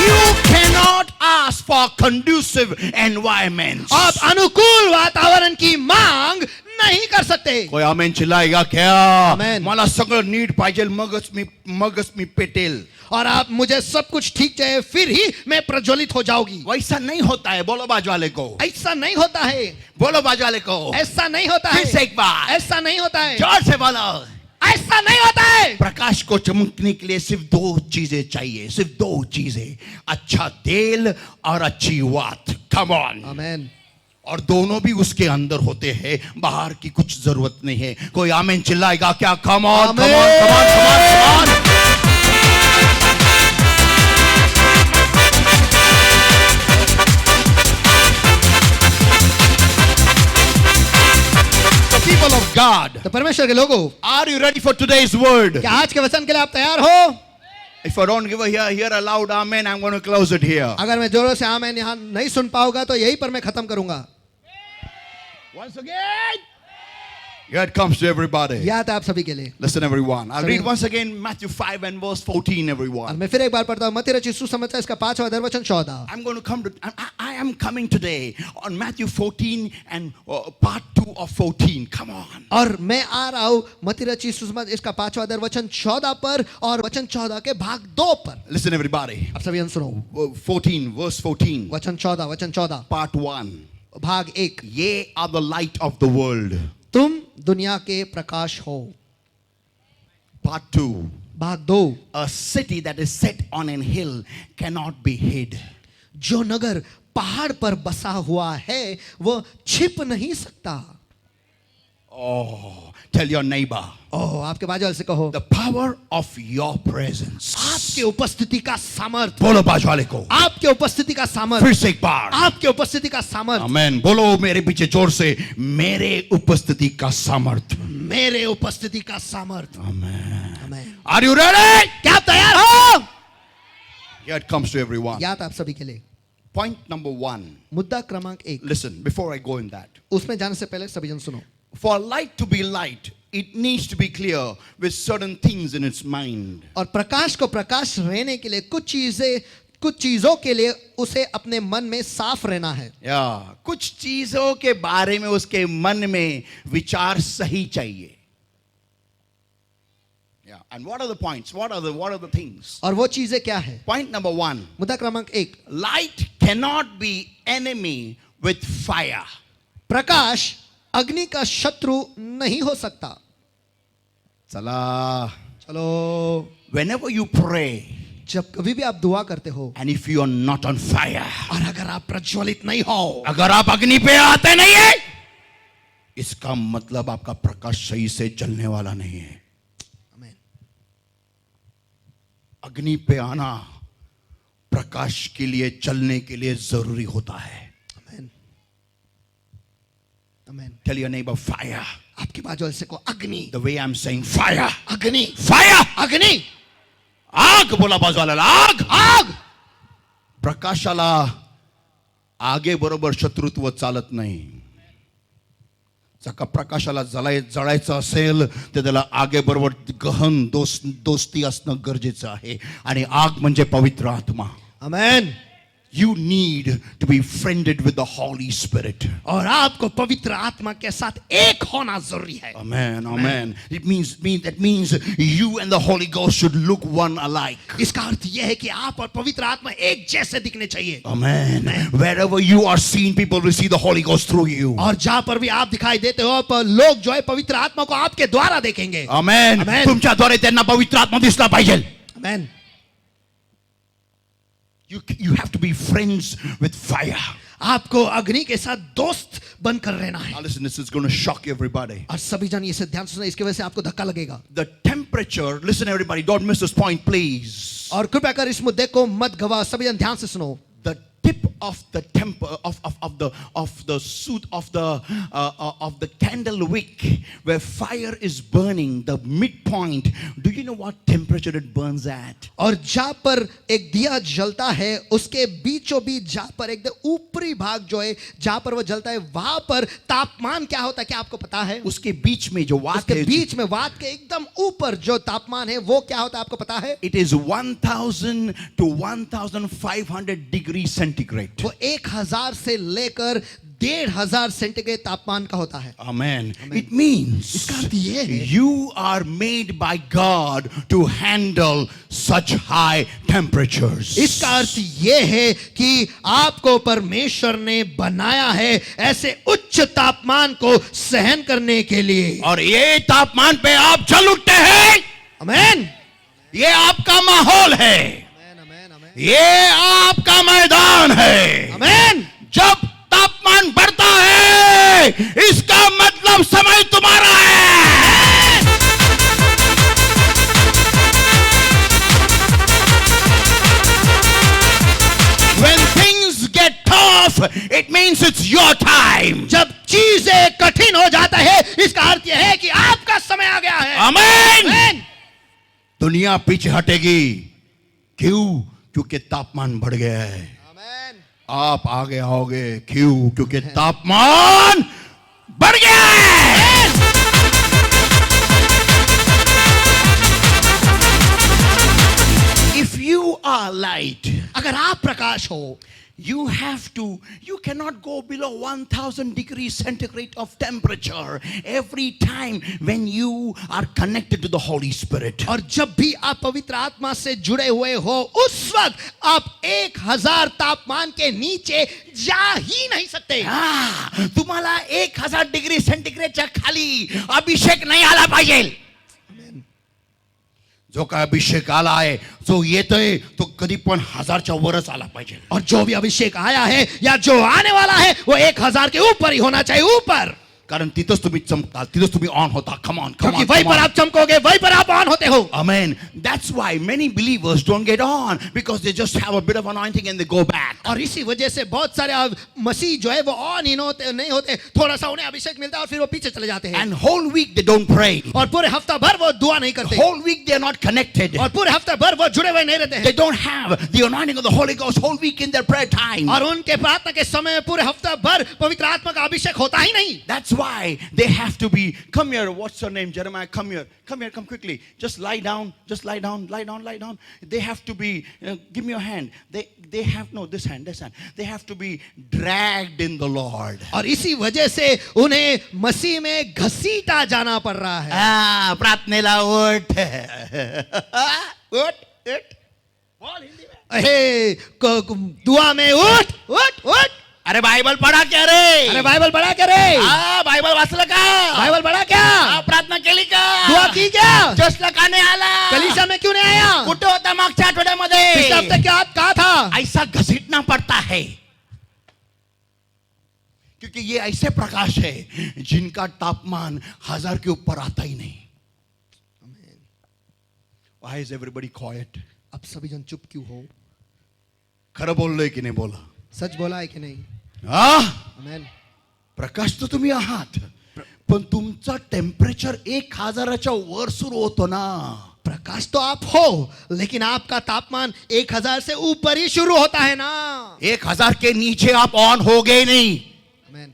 You cannot ask for conducive environments. आप अनुकूल वातावरण की मांग नहीं कर सकते. कोई आमेन चिल्लाएगा क्या? आमेन. मला सगळं नीट पाहिजे मगच मी पेटेल. और आप मुझे सब कुछ ठीक चाहिए फिर ही मैं प्रज्वलित हो जाऊंगी. वैसा नहीं होता है. बोलो बाजू वाले को. ऐसा नहीं होता है. बोलो बाजू वाले को. ऐसा नहीं होता है. फिर से एक बार. ऐसा नहीं होता है. जोर से बोलो. ऐसा नहीं होता है. प्रकाश को चमकने के लिए सिर्फ दो चीजें चाहिए. सिर्फ दो चीजें. अच्छा तेल और अच्छी बात. Come on. आमेन. और दोनों भी उसके अंदर होते हैं. बाहर की कुछ जरूरत नहीं है. कोई आमेन चिल्लाएगा क्या? Come on, come on, come on, come on, come on. People of God, तो परमेश्वर के लोगों, are you ready for today's word? क्या आज के वचन के लिए आप तैयार हो? If I don't give a loud amen, I'm going to close it here. अगर मैं जोरों से आमेन यहाँ नहीं सुन पाऊंगा तो यहीं पर मैं खत्म करूंगा. Once again, here it comes to everybody. याद है आप सभी के लिए. Listen, everyone. I'll सभी- read once again Matthew 5 and verse 14, और everyone. मैं फिर एक बार पढ़ता हूँ मत्ती रचित सुसमाचार इसका 5वां अध्याय वचन 14. I'm going to come to, I am coming today on Matthew 14 and part 2 of 14. Come on. और मैं आ रहा हूँ मत्ती रचित सुसमाचार इसका 5वां अध्याय वचन 14 पर और वचन 14 के भाग 2 पर. Listen, everybody. आप सभी सुनो. 14, verse 14, वचन 14 part 1. भाग 1. Ye are the light of the world. तुम दुनिया के प्रकाश हो. Part 2. भाग 2. A city that is set on an hill cannot be hid. जो नगर पहाड़ पर बसा हुआ है वो छिप नहीं सकता. Oh, tell your neighbor. ओह आपके बाजू वाले से कहो The power of your presence. आपके उपस्थिति का सामर्थ. बोलो बाजू वाले को. आपके उपस्थिति का सामर्थ. फिर से एक बार. आपके उपस्थिति का सामर्थ. Amen. बोलो मेरे पीछे जोर से. मेरे उपस्थिति का सामर्थ. मेरे उपस्थिति का सामर्थ. Amen. Amen. Are you ready? क्या आप तैयार हो? Here it comes to everyone. याद आप सभी के लिए. Point number 1. मुद्दा क्रमांक 1. Listen, before I go in that. उसमें जाने से पहले सभी जन सुनो. For light to be light, it needs to be clear with certain things in its mind. और प्रकाश को प्रकाश रहने के लिए कुछ चीजों के लिए उसे अपने मन में साफ रहना है. Yeah. कुछ चीजों के बारे में उसके मन में विचार सही चाहिए. Yeah. And what are the points? What are the things? और वो चीजें क्या है? Point number 1. मुद्दा क्रमांक 1. Light cannot be enemy with fire. प्रकाश अग्नि का शत्रु नहीं हो सकता. चला. चलो. Whenever you pray, जब कभी भी आप दुआ करते हो and if you are not on fire, और अगर आप प्रज्वलित नहीं हो, अगर आप अग्नि पे आते नहीं है, इसका मतलब आपका प्रकाश सही से जलने वाला नहीं है. आमेन. अग्नि पे आना प्रकाश के लिए चलने के लिए जरूरी होता है. आमेन. आमेन. Tell your neighbor fire. आपकी बाजू से को अग्नि. The way I'm saying fire. अग्नि. Fire. अग्नि. आग बोला बाजू वाला. आग. आग. प्रकाशाला आगे बरोबर शत्रुत्व चालत नाही. जका प्रकाशाला जळायचं असेल तर त्याला आगे बरोबर गहन दोस्ती असणं गरजेचं आहे. आणि आग म्हणजे पवित्र आत्मा. आमेन. You need to be friended with the Holy Spirit. और आपको पवित्र आत्मा के साथ एक होना जरूरी है. Amen, amen. It means you and the Holy Ghost should look one alike. इसका अर्थ यह है कि आप और पवित्र आत्मा एक जैसे दिखने चाहिए. Amen. Wherever you are seen, people will see the Holy Ghost through you. और जहां पर भी आप दिखाई देते हो पर लोग जो है पवित्र आत्मा को आपके द्वारा देखेंगे. Amen. Amen. तुमच्या द्वारे त्यांना पवित्र आत्मा दिसला पाहिजे. Amen. You have to be friends with fire. आपको अग्नि के साथ दोस्त बनकर रहना है. Now listen, this is going to shock everybody. और सभी जन इसे ध्यान से सुनो, इसकी वजह से आपको धक्का लगेगा. The temperature, listen everybody, don't miss this point please. और कृपया कर इस मुद्दे को मत गवा, सभी जन ध्यान से सुनो. The tip of the temper of the suit of the candle wick where fire is burning, the midpoint, do you know what temperature it burns at? और जहां पर एक दिया जलता है उसके बीचों बीच जहां पर एकदम ऊपरी भाग जो है जहां पर वो जलता है वहां पर तापमान क्या होता है, क्या आपको पता है? उसके बीच में जो वात उसके है, बीच में वात के एकदम ऊपर जो तापमान है वो क्या होता है, आपको पता है? it is 1000 to 1500 degrees centigrade. वो 1000 से लेकर 1500 सेंटीग्रेड तापमान का होता है. Amen. It means इसका अर्थ ये है you are made by God to handle such high temperatures. इसका अर्थ ये है कि आपको परमेश्वर ने बनाया है ऐसे उच्च तापमान को सहन करने के लिए. और ये तापमान पे आप चल उठते हैं. आमीन. ये आपका माहौल है. आमीन, आमीन, आमीन. ये आपका मैदान है. आमीन. जब तापमान बढ़ता है इसका मतलब समय तुम्हारा है. When things get tough, it means it's your time. जब चीजें कठिन हो जाता है इसका अर्थ यह है कि आपका समय आ गया है. आमीन. आमीन. दुनिया पीछे हटेगी. क्यों? क्योंकि तापमान बढ़ गया है. आमीन. आप आगे आओगे. क्यों? क्योंकि तापमान बढ़ गया है. If you are light, अगर आप प्रकाश हो, you cannot go below 1000 degrees centigrade of temperature every time when you are connected to the Holy Spirit. और जब भी आप पवित्र आत्मा से जुड़े हुए हो उस वक्त आप 1000 तापमान के नीचे जा ही नहीं सकते. तुम्हाला 1000 डिग्री सेंटीग्रेडच्या खाली अभिषेक नाही आला पाहिजे. जो काय अभिषेक आला आहे जो येतोय तो कधी पण 1000च्या वरच आला पाहिजे. और जो भी अभिषेक आया है या जो आने वाला है वो 1000 के ऊपर ही होना चाहिए, ऊपर. कारण तिथंच तुम्ही चमकाल, तिथंच तुम्ही ऑन होता. Come on, come क्योंकि on, वहीं come पर on. आप चमकोगे, वहीं पर आप ऑन होते हो. Amen. That's why many believers don't get on because they just have a bit of anointing and they go back. और इसी वजह से बहुत सारे मसीह जो है वो ऑन ही नहीं होते, थोड़ा सा उन्हें अभिषेक मिलता है और फिर वो पीछे चले जाते हैं. And whole week they don't pray. और पूरे हफ्ता भर वो दुआ नहीं करते. Whole week they are not connected. और पूरे हफ्ता भर वो जुड़े हुए नहीं रहते हैं. They don't have the anointing of the Holy Ghost whole week in their prayer time. और उनके प्रार्थना के समय में पूरे हफ्ता भर पवित्र आत्मा का अभिषेक होता ही नहीं. That's why they have to be, come here, what's your name, Jeremiah, come here, come quickly, just lie down, lie down. They have to be, give me your hand. They have, no, this hand, they have to be dragged in the Lord. और इसी वजह से उन्हें मसीह में घसीटा जाना पड़ रहा है. प्रार्थनेला उठ. बोल हिंदी में. दुआ में उठ. अरे बाइबल पढ़ा क्या रे? अरे बाइबल पढ़ा क्या रे? बाइबल वाचलं का? बाइबल पढ़ा क्या? प्रार्थना केली का? दुआ की क्या? चर्चला का नाही आला? कलीसिया में क्यों नहीं आया? कुठे होता मागच्या आठवड्यामध्ये? पिछले हफ्ते क्या कहा था? ऐसा घसीटना पड़ता है क्योंकि ये ऐसे प्रकाश है जिनका तापमान 1000 के ऊपर आता ही नहीं. Why is everybody quiet? अब सभी जन चुप क्यों हो? खरं बोललोय की नाही बोला? सच बोला है कि नहीं? आमेन. प्रकाश तर तुम्ही आहात पण तुमचा टेम्परेचर 1000च्या वर सुरू होतो ना. प्रकाश तो आप हो लेकिन आपका तापमान 1000 से ऊपर ही शुरू होता है ना. 1000 के नीचे आप ऑन हो गए नहीं. आमेन.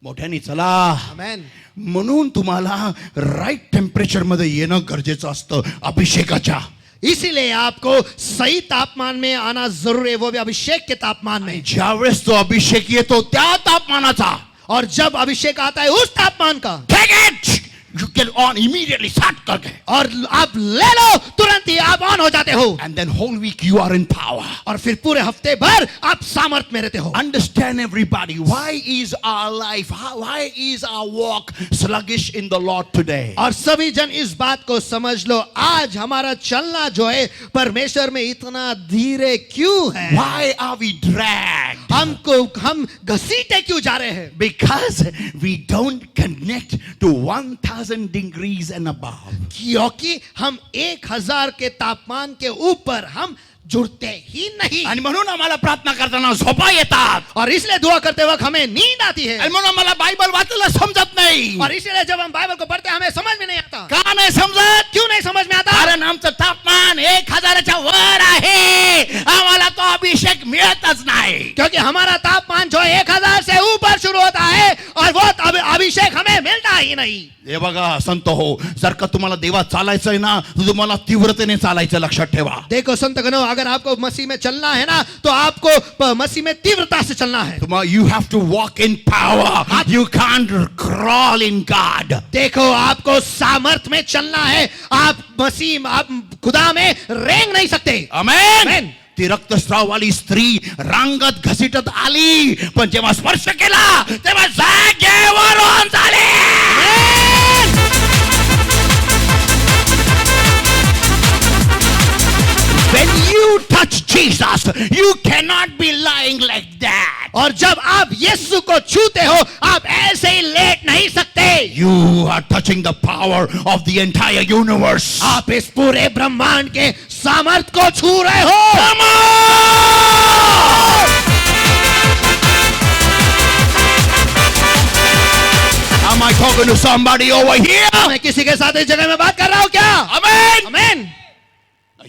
मोठ्याने चला. आमेन. म्हणून तुम्हाला राईट टेम्परेचर मध्ये येणं गरजेचं असतं अभिषेकाच्या. इसीलिए आपको सही तापमान में आना जरूरी है, वो भी अभिषेक के तापमान में। ज्यावेळेस तो अभिषेक येतो त्या तापमानाचा, और जब अभिषेक आता है उस तापमान का, take it, you get on immediately, start करके, और आप ले लो, तुरंत ही आप ऑन हो जाते हो, and then whole week you are in power. और फिर पूरे हफ्ते भर आप सामर्थ में रहते हो। Understand everybody, why is our life, why is our walk sluggish in the Lord today? और सभी जन इस बात को समझ लो, आज हमारा चलना जो है परमेश्वर में इतना धीरे क्यों है? Why are we dragged? हम घसीटे क्यों जा रहे हैं? Because we don't connect to 1000 degrees and above. क्योंकि हम 1000 के तापमान के ऊपर हम जुड़ते ही नहीं, आणि म्हणून आम्हाला प्रार्थना करताना झोपा येतात, और इसलिए दुआ करते वक्त हमें नींद आती है, आणि म्हणून आम्हाला बायबल वाचायला समजत नाही. और इसलिए जब हम बाइबल को पढ़ते हैं हमें समझ में नहीं आता। का नाही समजत? क्यों नहीं समझ में आता? कारण आमचं तापमान 1000च्या वर आहे, आम्हाला तो अभिषेक मिळतच नाही. क्योंकि हमारा तापमान जो 1000 से ऊपर शुरू होता है, और वो अभिषेक हमें मिलता ही नहीं। हे बघा संत हो, जर का तुम्हाला देवात चालायचं आहे ना, तर तुम्हाला तीव्रतेने चालायचं, लक्षात ठेवा. देखो संत गणों, अगर आपको मसीह में चलना है ना, तो आपको मसीह में तीव्रता से चलना है। You have to walk in power. You can't crawl in God. देखो आपको सामर्थ में चलना है, आप मसीह, आप खुदा में रेंग नहीं सकते। आमेन. आमेन. ती रक्तस्राव वाली स्त्री रांगत घसीटत आली, पण जेव्हा स्पर्श केला तेव्हा जागेवरून झाली. When you touch Jesus, you cannot be lying like that. और जब आप यीशु को छूते हो, आप ऐसे ही लेट नहीं सकते। You are touching the power of the entire universe. आप इस पूरे ब्रह्मांड के सामर्थ को छू रहे हो। Come on! Am I talking to somebody over here? मैं किसी के साथ इस जगह में बात कर रहा हूँ क्या? Amen. आमीन।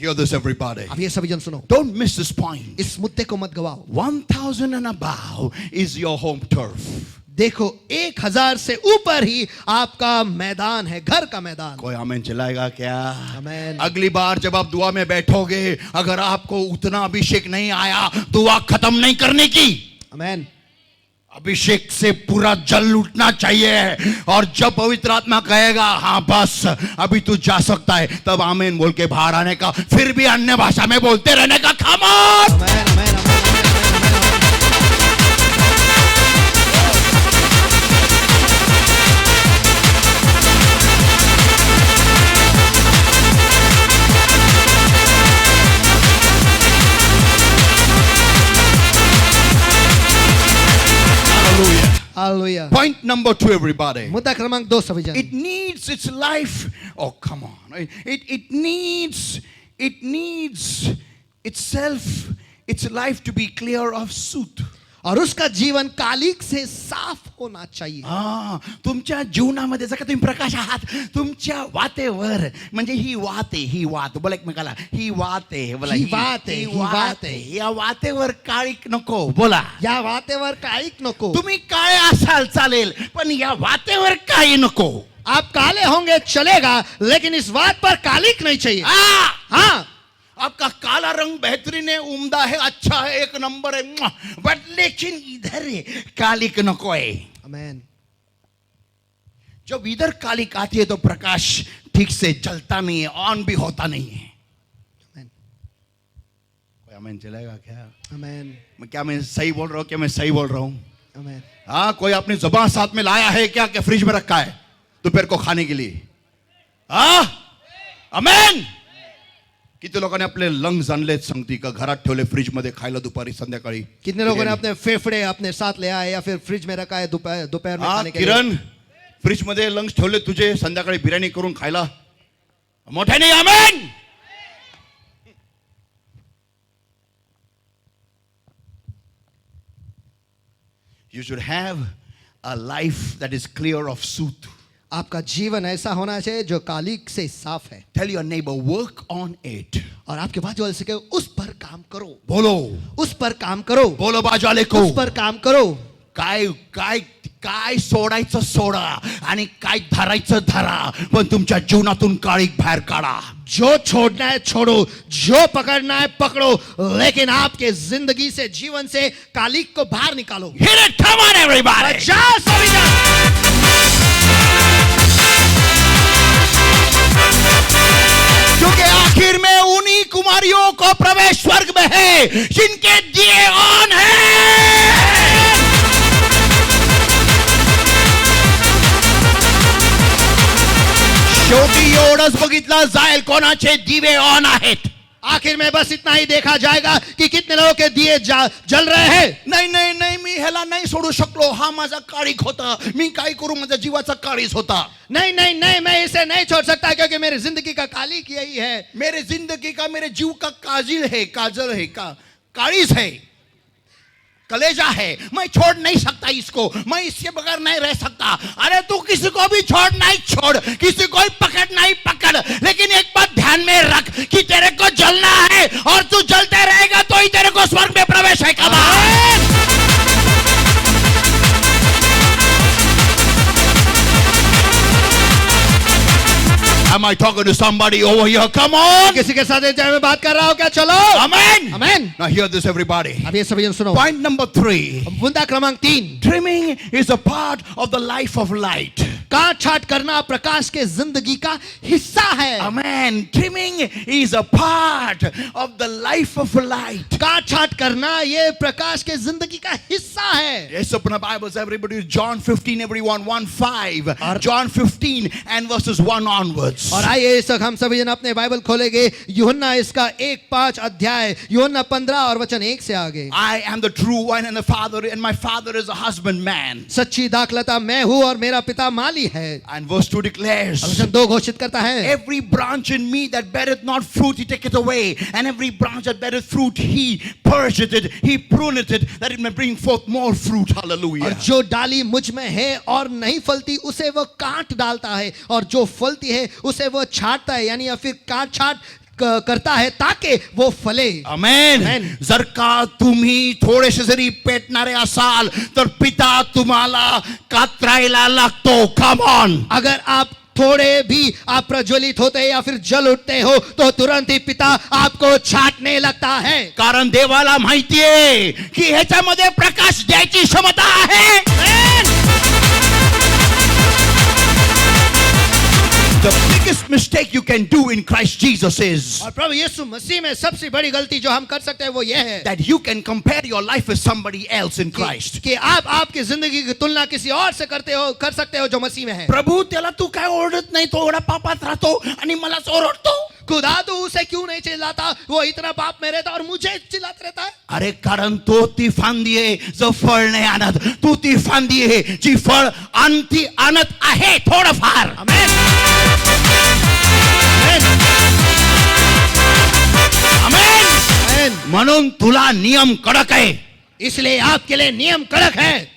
Hear this, everybody. अब ये सभी जन सुनो, Don't miss this point. इस मुद्दे को मत गवाओ। 1000 and above is your home turf. देखो 1000 से ऊपर ही आपका मैदान है, घर का मैदान। कोई आमीन चलाएगा क्या? आमीन। अगली बार जब आप दुआ में बैठोगे, अगर आपको उतना अभिषेक नहीं आया, दुआ खत्म नहीं करने की। आमीन। अभिषेक से पूरा जल लूटना चाहिए, और जब पवित्र आत्मा कहेगा हाँ बस अभी तू जा सकता है, तब आमीन बोल के बाहर आने का, फिर भी अन्य भाषा में बोलते रहने का। Come on. आमीन, आमीन, आमीन, हालेलुया। Point number 2, everybody. मुद्दा क्रमांक 2 सभी जन। It needs its life. Oh, come on. It needs itself, its life to be clear of soot. और उसका जीवन कालिक से साफ होना चाहिए। तुमच्या जीवनामध्ये जर का तुम्ही प्रकाश आहात, तुमच्या वातेवर, म्हणजे ही वात बोला एकमेकाला, ही वाते बोला, ही वाते, या वातेवर काळीक नको बोला. या वातेवर काळीक नको। तुम्ही काळे असाल चालेल, पण या वातेवर काळी नको. आप काले होंगे चलेगा, लेकिन इस बात पर कालिक नहीं चाहिए। हाँ, आपका काला रंग बेहतरीन है, उम्दा है, अच्छा है, एक नंबर है, बट लेकिन इधर कालिक नको है। आमीन। जब इधर कालिक आती है तो प्रकाश ठीक से जलता नहीं है, ऑन भी होता नहीं है। आमीन। कोई आमीन चलेगा क्या? आमीन। क्या मैं सही बोल रहा हूँ? क्या मैं सही बोल रहा हूँ? आमीन। हाँ, कोई अपनी जुबान साथ में लाया है क्या? फ्रिज में रखा है दोपहर को खाने के लिए? हाँ, आमीन। किती लोकांनी आपले लंग्स आणलेत सांगती का, घरात ठेवले फ्रिज मध्ये खायला दुपारी संध्याकाळी? कितने लोगों ने अपने फेफड़े अपने साथ ले आए या फिर फ्रिज में रखा है दोपहर में खाने के लिए? किरण, फ्रिज मध्ये लंग्स ठेवले तुझे संध्याकाळी बिर्याणी करून खायला? मोठ्याने आमेन. You should have a life that is clear of soot. आपका जीवन ऐसा होना चाहिए जो कालिक से साफ है। Tell your neighbor, work on it. और आपके बाजू वाले से कहो, उस पर काम करो। बोलो, उस पर काम करो। बोलो बाजू वाले को, उस पर काम करो। काय काय काय सोडायचं सोडा आणि काय धरायचं धरा, पण तुमच्या जीवनातून काळीक बाहेर काढा. जो छोड़ना है छोड़ो, जो पकड़ना है पकड़ो, लेकिन आपके जिंदगी से, जीवन से कालिक को बाहर निकालो. Hit it, come on everybody. जाओ सभी जन. क्योंकि आखिर में उन्हीं कुमारियों को प्रवेश स्वर्ग में है जिनके दिए ऑन है. शेवटी एवढंच बघितलं जाईल कोणाचे दिवे ऑन आहेत. आखिर में बस इतना ही देखा जाएगा कि कितने लोगों के दिए जल रहे हैं. नाही नाही नाही, मी ह्याला नाही सोडू शकलो, हा माझा काळीक होता, मी काय करू, माझ्या जीवाचा काळीज होता. नहीं नहीं नहीं, मैं इसे नहीं छोड़ सकता क्योंकि मेरी जिंदगी का कालिक यही है. मेरे जिंदगी का, मेरे जीव का काजिल है, काजल है, काळीज है, कलेजा है. मैं छोड़ नहीं सकता इसको, मैं इसके बगैर नहीं रह सकता. अरे तू किसी को भी छोड़ नहीं छोड़, किसी को पकड़ नहीं पकड़, लेकिन एक बात ध्यान में रख कि तेरे को जलना है और तू जलते रहेगा तो ही तेरे को स्वर्ग में प्रवेश है. Am I talking to somebody over here? Come on. किसी के साथ मैं बात कर रहा हूँ क्या? चलो. Amen. Amen. Now hear this everybody. अब ये सभी जन सुनो. Point number 3. मुद्दा क्रमांक 3. Dreaming is a part of the life of light. काट छाट करना प्रकाश के जिंदगी का हिस्सा है. Amen. Dreaming is a part of the life of light. काट छाट करना ये प्रकाश के जिंदगी का हिस्सा है. Yes, open the Bibles, everybody. John 15, everyone. 1:5. John 15 and verses 1 onwards. और आइए इस वक्त हम सभी जन अपने बाइबल खोलेंगे यूहन्ना इसका 1:5 अध्याय, यूहन्ना 15 और वचन 1 से आगे. I am the true vine and the father, and my father is a husbandman. सच्ची दाखलता मैं हूँ और मेरा पिता माली है. And verse 2 declares, वचन 2 घोषित करता है, every branch in me that beareth not fruit, he taketh away. And every branch that beareth fruit, he purgeth it, he pruneth it, that it may bring forth more fruit. Hallelujah. और जो डाली मुझ में है और नहीं फलती उसे वो काट डालता है, और जो फलती है उसे वो छाटता है, यानी या फिर काट छाट करता है ताकि वो फले. Amen. जर का तुम्ही थोडेसे जरी पेटणारे असाल तर पिता तुम्हाला कातरायला लागतो. Come on. अगर आप थोड़े भी आप प्रज्वलित होते या फिर जल उठते हो तो तुरंत ही पिता आपको छाटने लगता है. कारण देवाला माहितीये की ह्याच्यामध्ये प्रकाश द्यायची क्षमता आहे. The biggest mistake you can do in Christ Jesus is और प्रभु यीशु मसीह में सबसे बड़ी गलती जो हम कर सकते हैं वो ये है that you can compare your life with somebody else in Christ. कि आप आपकी जिंदगी की तुलना किसी और से कर सकते हो जो मसीह में है. प्रभू त्याला तू काय ओरडत नाही, तो एवढा पापात राहतो आणि मलाच ओरडतो. खुदा तू उसे क्यों नहीं चिल्लाता, वो इतना पाप में रहता और मुझे चिल्लाता रहता है. अरे कारण तो ती फांदी आहे जो फळ नाही आणत, तू ती फांदी आहे जी फळ आणत आहे थोडंफार. आमेन. आमेन. म्हणून तुला नियम कडक आहे. इसलिए आपके लिए नियम कड़क है.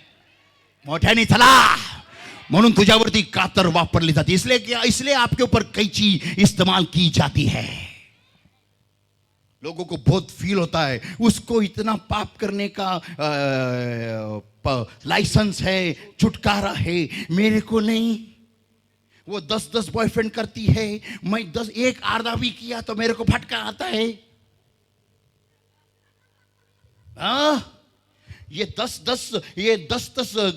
मोठ्याने चला. म्हणून तुझ्यावरती कातर वापरली जाती, इसलिए आपके ऊपर कैंची इस्तेमाल की जाती है. लोगों को बहुत फील होता है उसको इतना पाप करने का लाइसेंस है, छुटकारा है, मेरे को नहीं. वो 10 बॉयफ्रेंड करती है, मैं 10 एक आधा भी किया तो मेरे को फटका आता है. ये 10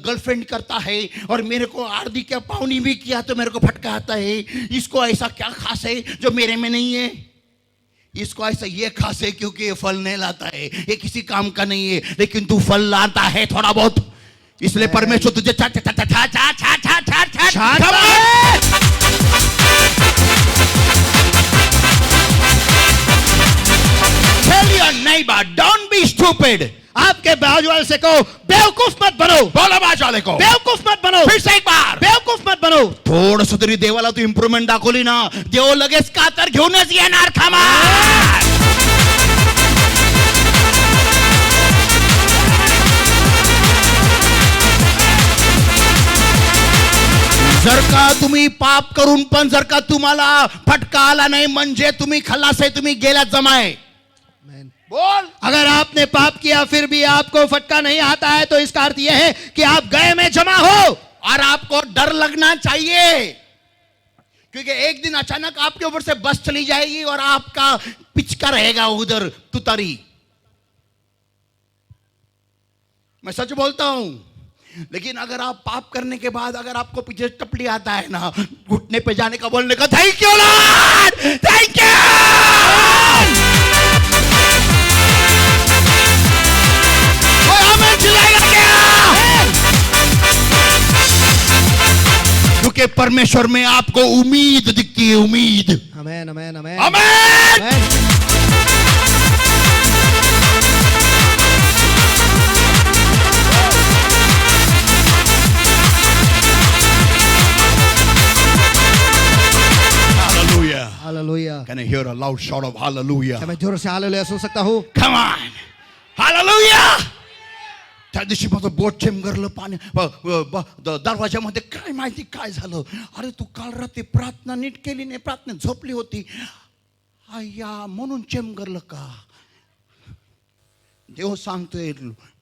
गर्लफ्रेंड करता है और मेरे को आधी क्या पावनी भी किया तो मेरे को फटका आता है. इसको ऐसा क्या खास है जो मेरे में नहीं है. इसको ऐसा ये खास है क्योंकि ये फल नहीं लाता है, ये किसी काम का नहीं है, लेकिन तू फल लाता है थोड़ा बहुत, इसलिए परमेश्वर तुझे Tell your neighbor, don't be stupid. आपके बाजू वाले से कहो बेवकूफ मत बनो. बोलो बाजू वाले को बेवकूफ मत बनो. फिर से एक बार बेवकूफ मत बनो. थोडस तरी देवाला तू इम्प्रूव्हमेंट दाखवली ना, देव लगेच कातर घेऊनच येणार. थांबा. जर का तुम्ही पाप करून पण जर का तुम्हाला फटका आला नाही म्हणजे तुम्ही खल्लास आहे, तुम्ही गेल्यात जमाय. बोल। अगर आपने पाप किया फिर भी आपको फटका नहीं आता है तो इसका अर्थ यह है कि आप गए में जमा हो। और आपको डर लगना चाहिए, क्योंकि एक दिन अचानक आपके ऊपर से बस चली जाएगी और आपका पिचका रहेगा उधर तुतारी। मैं सच बोलता हूं। लेकिन अगर आप पाप करने के बाद अगर आपको पीछे टपली आता है ना, घुटने पे जाने का, बोलने का, thank you Lord, thank you. कोई आमीन चिल्लाएगा क्या? क्योंकि परमेश्वर में आपको उम्मीद दिखती है, उम्मीद। आमेन आमेन आमेन आमीन। आमेन। Hallelujah. Hallelujah. Can I hear a loud shout of hallelujah? क्या मैं जोर से हालेलुया सुन सकता हूँ? Come on. Hallelujah. त्या दिवशी माझं बोट चेंबरलं पाणी दरवाजामध्ये, काय माहिती काय झालं. अरे तू काल रात्री प्रार्थना नीट केली नाही, प्रार्थना झोपली होती, अय्या म्हणून चेंबरलं का. देव सांगतोय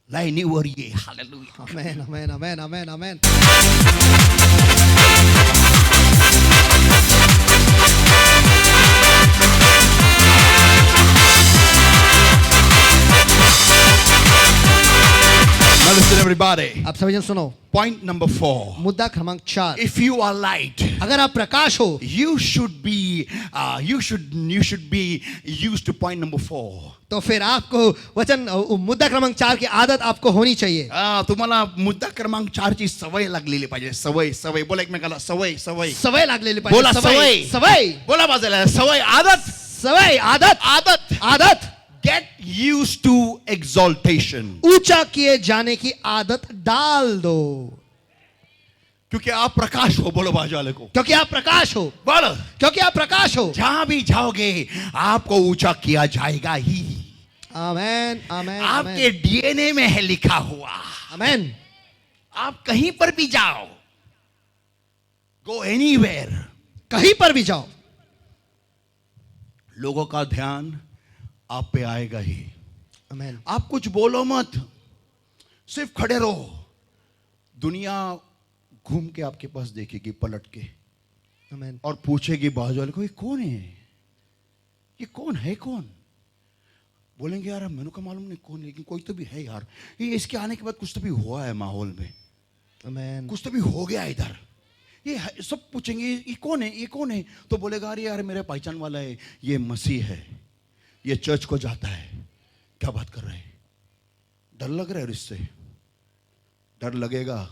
लाईनीवर ये. हालेलुया. आमेन आमेन आमेन आमेन आमेन. Now listen everybody. आप सभी जन सुनो. Point number 4. मुद्दा क्रमांक 4. If you are light, अगर आप प्रकाश हो, you should be used to point number 4. तो फिर आपको वचन मुद्दा क्रमांक 4 की आदत आपको होनी चाहिए. तुम्हाला मुद्दा क्रमांक 4 ची सवय लागलेली पाहिजे. सवय सवय बोला एकमेकाला. सवय सवय सवय लागलेली बोला. पाहिजे. सवय सवय बोला बाजूला. सवय आदत. सवय आदत आदत. आदत. Get used to exaltation. ऊंचा किए जाने की आदत डाल दो, क्योंकि आप प्रकाश हो. बोलो बाजू वाले को. क्योंकि आप प्रकाश हो. बोलो. क्योंकि आप प्रकाश हो. जहां भी जाओगे आपको ऊंचा किया जाएगा ही. आमेन आमेन आपके डीएनए में है लिखा हुआ. आमेन. आप कहीं पर भी जाओ, गो एनीवेयर, कहीं पर भी जाओ, लोगों का ध्यान आप पे आएगा ही. आमेन. आप कुछ बोलो मत, सिर्फ खड़े रहो. दुनिया घूम के आपके पास देखेगी पलट के आमेन. और पूछेगी बाजू वाले को, ये कौन है, ये कौन है, कौन. बोलेंगे यार मेनू का मालूम नहीं कौन, लेकिन कोई तो भी है यार. ये इसके आने के बाद कुछ तो भी हुआ है माहौल में, आमेन. कुछ तो भी हो गया इधर. ये सब पूछेंगे ये कौन है, ये कौन है. तो बोलेगा अरे यार मेरे पहचान वाला है, ये मसीह है, ये चर्च को जाता है. क्या बात कर रहे हैं. डर लग रहा है. इससे डर लगेगा.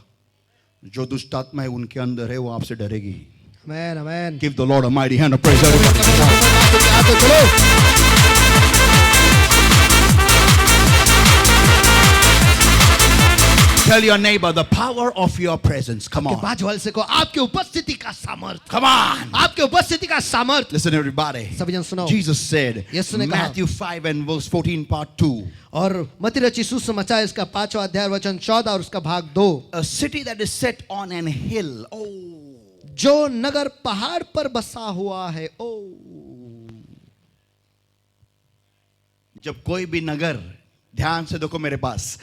जो दुष्ट आत्मा है उनके अंदर है वो आपसे डरेगी. आमेन आमेन. Give the Lord a mighty hand of praise. Everybody. Tell your neighbor the power of your presence. Come on. बाजू वाले से को आपकी उपस्थिति का सामर्थ्य. Come on. आपकी उपस्थिति का सामर्थ्य. Listen everybody. सभी जन सुनो. Jesus said, यीशु ने कहा, Matthew 5 and verse 14 part 2. और मत्ती रची सुसमाचार इसका 5वां अध्याय वचन 14 और उसका भाग 2. A city that is set on an hill. Oh. जो नगर पहाड़ पर बसा हुआ है. ओ. जब कोई भी नगर, ध्यान से देखो मेरे पास,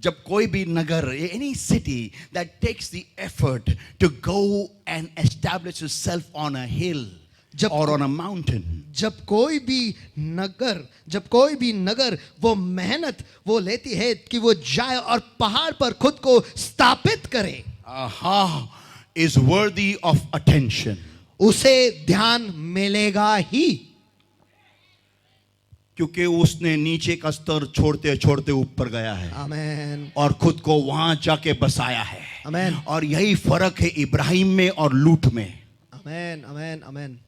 जब कोई भी नगर, any city that takes the effort to go and establish itself on a hill or on a mountain. जब कोई भी नगर वो मेहनत वो लेती है कि वो जाए और पहाड़ पर खुद को स्थापित करे, is worthy of attention. उसे ध्यान मिलेगा ही, क्योंकि उसने नीचे का स्तर छोड़ते छोड़ते ऊपर गया है. आमेन. और खुद को वहां जाके बसाया है. आमेन. और यही फर्क है इब्राहिम में और लूट में. आमेन आमेन आमेन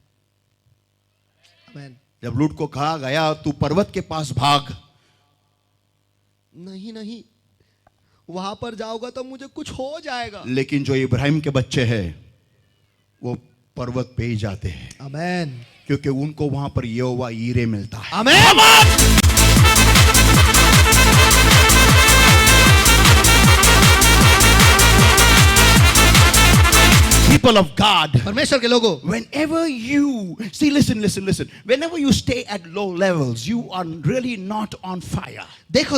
आमेन. जब लूट को कहा गया तू पर्वत के पास भाग, नहीं वहां पर जाओगा तो मुझे कुछ हो जाएगा. लेकिन जो इब्राहिम के बच्चे हैं वो पर्वत पे ही जाते हैं. आमेन. क्योंकि उनको वहां पर यहोवा ईरे मिलता है. आमेन. He People of God, परमेश्वर के लोगों, whenever you see, listen. Whenever you stay at low levels, you are really not on fire. देखो,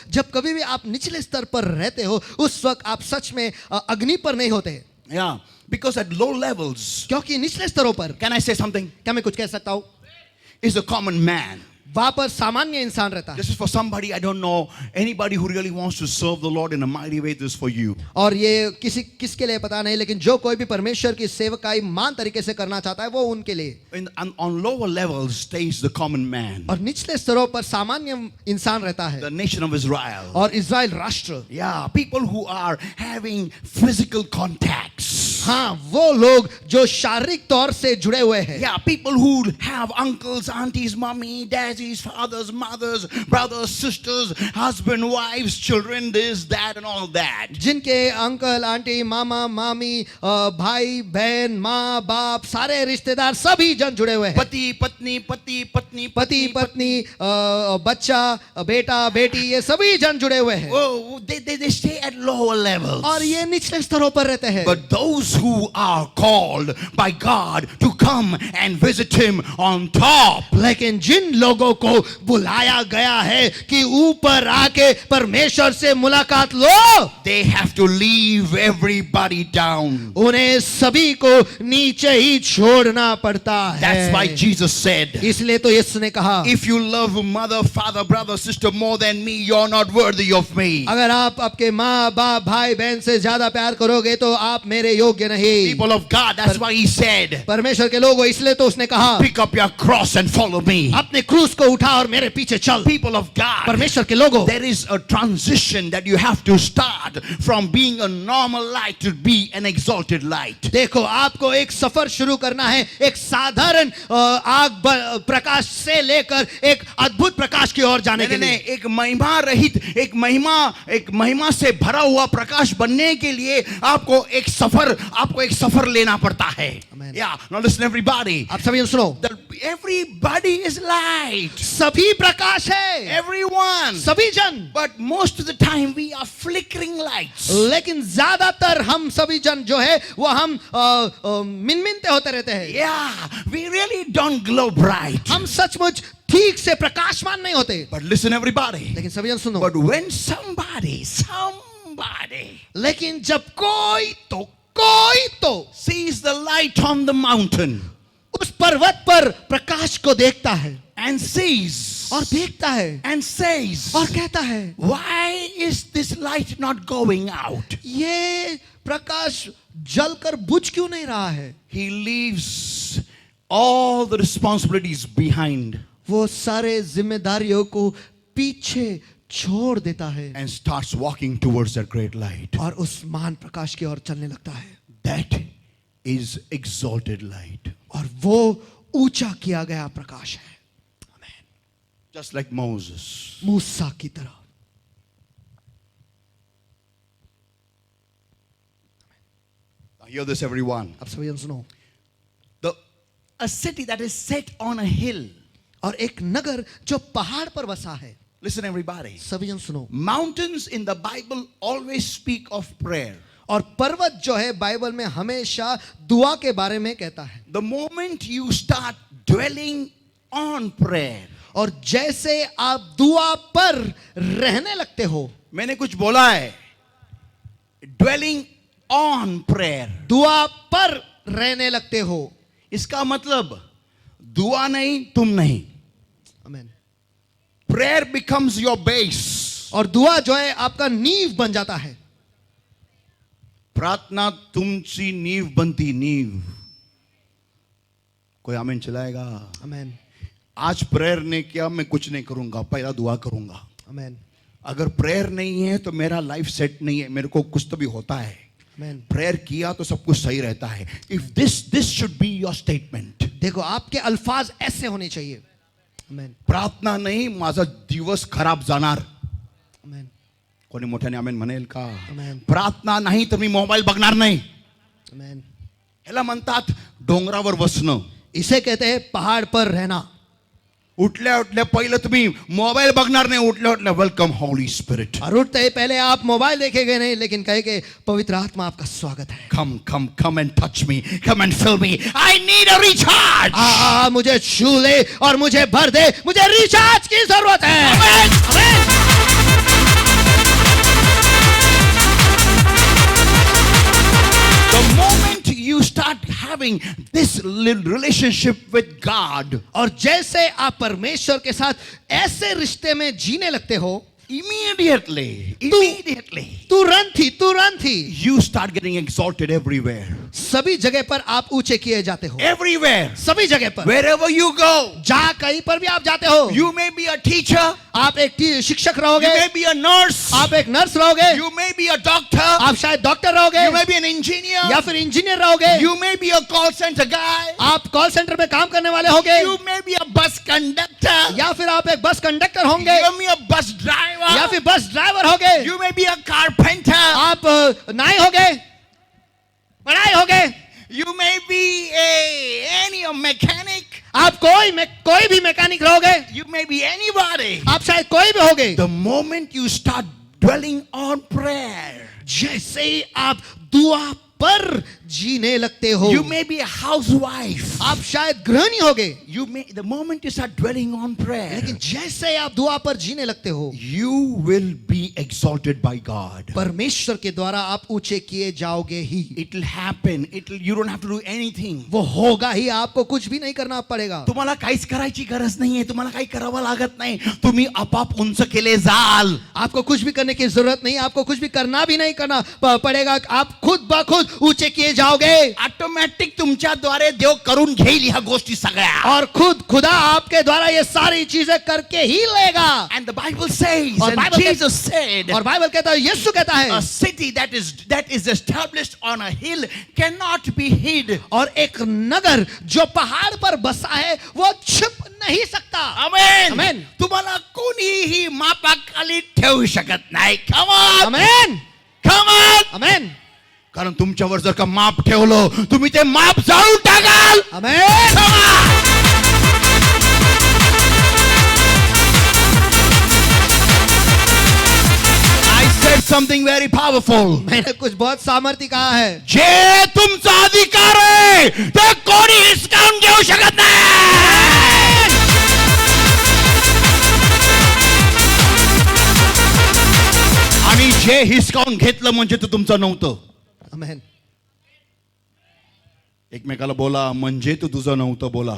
जब कभी भी आप निचले स्तर पर रहते हो, उस वक्त आप सच में अग्नि पर नहीं होते। Yeah, because at low levels, क्योंकि निचले स्तरों पर, can I say something? क्या मैं कुछ कह सकता हूँ? Is a common man. वहां पर सामान्य इंसान रहता है। This is for somebody, I don't know, anybody who really wants to serve the Lord in a mighty way, this is for you. और ये किसके लिए पता नहीं, लेकिन जो कोई भी परमेश्वर की सेवकाई मान तरीके से करना चाहता है, वो उनके लिए। On lower levels stays the common man, और निचले स्तरों पर सामान्य इंसान रहता है। the nation of Israel. और इज़राइल राष्ट्र, Yeah, people who are having physical contacts. हाँ, वो लोग जो शारीरिक तौर से जुड़े हुए हैं। Yeah, people who have uncles, aunties, mommy, daddies, fathers, mothers, brothers, sisters, husband, wives, children, this, that, and all that. जिनके अंकल, आंटी, मामा, मामी, भाई, बहन, माँ, बाप, सारे रिश्तेदार, सभी जन जुड़े हुए हैं। पति पत्नी, पति पत्नी, बच्चा, बेटा, बेटी, ये सभी जन जुड़े हुए हैं। Oh, they stay at lower levels. और ये निचले स्तरों पर रहते हैं। But those who are called by God to come and visit him on top, लेकिन जिन लोगों को बुलाया गया है कि ऊपर आके परमेश्वर से मुलाकात लो, they have to leave everybody down. उन्हें सभी को नीचे ही छोड़ना पड़ता है। That's why Jesus said, इसलिए तो यीशु ने कहा, if you love mother, father, brother, sister more than me, you're not worthy of me. अगर आप आपके माँ बाप भाई बहन से ज्यादा प्यार करोगे तो आप मेरे योग्य नहीं। People of God, that's why he said, परमेश्वर के लोगों, इसलिए तो उसने कहा, pick up your cross and follow me. अपने क्रूस को उठा और मेरे पीछे चल। People of God, परमेश्वर के लोगों, there is a transition that you have to start from being a normal light to be an exalted light. देखो, आपको एक सफर शुरू करना है, एक साधारण आग प्रकाश से लेकर एक अद्भुत प्रकाश की ओर जाने के लिए। एक महिमा रहित, एक महिमा से भरा हुआ प्रकाश बनने के लिए आपको एक सफर लेना पड़ता है। Amen. Yeah, now listen everybody. आप सभी सुनो, That everybody is light. सभी प्रकाश है, Everyone. सभी जन। But most of the time we are flickering lights. लेकिन ज्यादातर हम सभी जन जो है वो हम मिनमिनते होते रहते हैं। Yeah, we really don't glow bright. हम सचमुच ठीक से प्रकाशमान नहीं होते। But listen everybody. लेकिन सभी जन सुनो, But when somebody लेकिन जब कोई तो sees the light on the mountain उस पर्वत पर प्रकाश को देखता है and sees और देखता है and says, और कहता है, why is this light not going out? ये प्रकाश जलकर बुझ क्यों नहीं रहा है? He leaves all the responsibilities behind वो सारे जिम्मेदारियों को पीछे छोड़ देता है and starts walking towards that great light. और उस महान प्रकाश की ओर चलने लगता है। That is exalted light. और वो ऊंचा किया गया प्रकाश है। Just like Moses. मूसा की तरह। Now hear this everyone. अब सभी जन सुनो, A city that is set on a hill. और एक नगर जो पहाड़ पर बसा है। Listen everybody. सभी जन सुनो, Mountains in the Bible always speak of prayer. और पर्वत जो है बाइबल में हमेशा दुआ के बारे में कहता है। The moment you start dwelling on prayer. और जैसे आप दुआ पर रहने लगते हो, मैंने कुछ बोला है, dwelling on prayer. दुआ पर रहने लगते हो, इसका मतलब दुआ नहीं, तुम नहीं. आमीन। Prayer becomes your base. और दुआ जो है आपका नींव बन जाता है। प्रार्थना तुमची नींव बनती, नींव. कोई आमीन चलाएगा? आमीन। आज प्रेयर ने किया, मैं कुछ नहीं करूंगा, पहला दुआ करूंगा. आमीन। अगर प्रेयर नहीं है तो मेरा लाइफ सेट नहीं है, मेरे को कुछ तो भी होता है. आमीन। प्रेयर किया तो सब कुछ सही रहता है. If this should be your statement. देखो, आपके अल्फाज ऐसे होने चाहिए। आमीन। प्रार्थना नाही, माझा दिवस खराब जाणार. आमीन। कोणी मोठ्याने आमेन म्हणेल का? आमीन। प्रार्थना नाही तर मी मोबाईल बघणार नाही. आमीन। ह्याला म्हणतात डोंगरावर बसणं. इसे कहते हैं पहाड़ पर रहना. उठल्या उठल्या पहिलं तुम्ही मोबाईल बघणार नाही, उठल्या उठल्या वेलकम हॉली स्पिरिट. और उठते ही पहले आप मोबाइल देखेंगे नहीं, लेकिन कहेंगे पवित्र आत्मा आपका स्वागत है. Come and touch me. Come and fill me. I need a recharge. मुझे छू ले और मुझे भर दे, मुझे रिचार्ज की जरूरत है. Amen. The moment you start having this relationship with God, और जैसे आप परमेश्वर के साथ ऐसे रिश्ते में जीने लगते हो, immediately, तुरंत ही you start getting exalted everywhere. सभी जगह पर आप ऊंचे किए जाते हो. Everywhere. सभी जगह पर, Wherever you go. जहाँ कहीं पर भी आप जाते हो, You may be a teacher. आप एक शिक्षक You रहोगे, may be a nurse. आप एक नर्स रहोगे, You may be a doctor. आप शायद डॉक्टर रहोगे, You may be an engineer. या फिर इंजीनियर रहोगे, You may be a call center guy. आप कॉल सेंटर में काम करने वाले होगे, You may be a bus conductor. या फिर आप एक बस कंडक्टर होंगे, You may be a bus driver. या फिर बस ड्राइवर होगे, You may be a carpenter. आप नाई होगे, पढ़ाई होगे, You may be a mechanic. आप कोई भी मैकेनिक रहोगे, You may be anybody. आप शायद कोई भी होगे. The moment you start dwelling on prayer, जैसे ही आप दुआ पर जीने लगते हो, you may be a housewife. आप शायद गृहिणी होगे, The moment you start dwelling on prayer, लेकिन जैसे ही आप दुआ पर जीने लगते हो, you will be exalted by God. परमेश्वर के द्वारा आप ऊंचे किए जाओगे ही. It will happen. You don't have to do anything. वो होगा ही, आपको कुछ भी नहीं करना पड़ेगा. तुम्हाला काहीच करायची गरज नाहीये, तुम्हाला काही करावं लागत नाही, तुम्ही आपाप उंच केले जाल. आपको कुछ भी करने की जरूरत नहीं, आपको कुछ भी करना भी नहीं करना पड़ेगा. आप खुद ब खुद ऊंचे किए जाओगे. ऑटोमॅटिक तुमच्याद्वारे देव करून घेईल ह्या गोष्टी सगळ्या. और खुदा आपके द्वारा ये सारी चीजें करके ही लेगा. And the Bible says, और and बाइबल Jesus said, और बाइबल कहता है, यीशु कहता है, a city that is established on a hill cannot be hid. और एक नगर जो पहाड़ पर बसा है वो छिप नहीं सकता. Amen. Amen. तुम्हाला कोणीही मापाखाली ठेवू शकत नाही. Come on. Amen, Come on. आमेन, कारण तुमच्यावर जर का माप ठेवलं, तुम्ही ते माप जाळून टाकाल. आमेन. Come on. I said something very powerful. मैंने कुछ बहुत सामर्थ्य कहा है. जे तुमचा अधिकार आहे ते कोणी हिसकावून घेऊ शकत नाही. आणि जे हिसकावून घेतलं म्हणजे ते तुमचं नव्हतं. आमेन. एकमेकाला बोला, म्हणजे तू तुझं नव्हतं. बोला,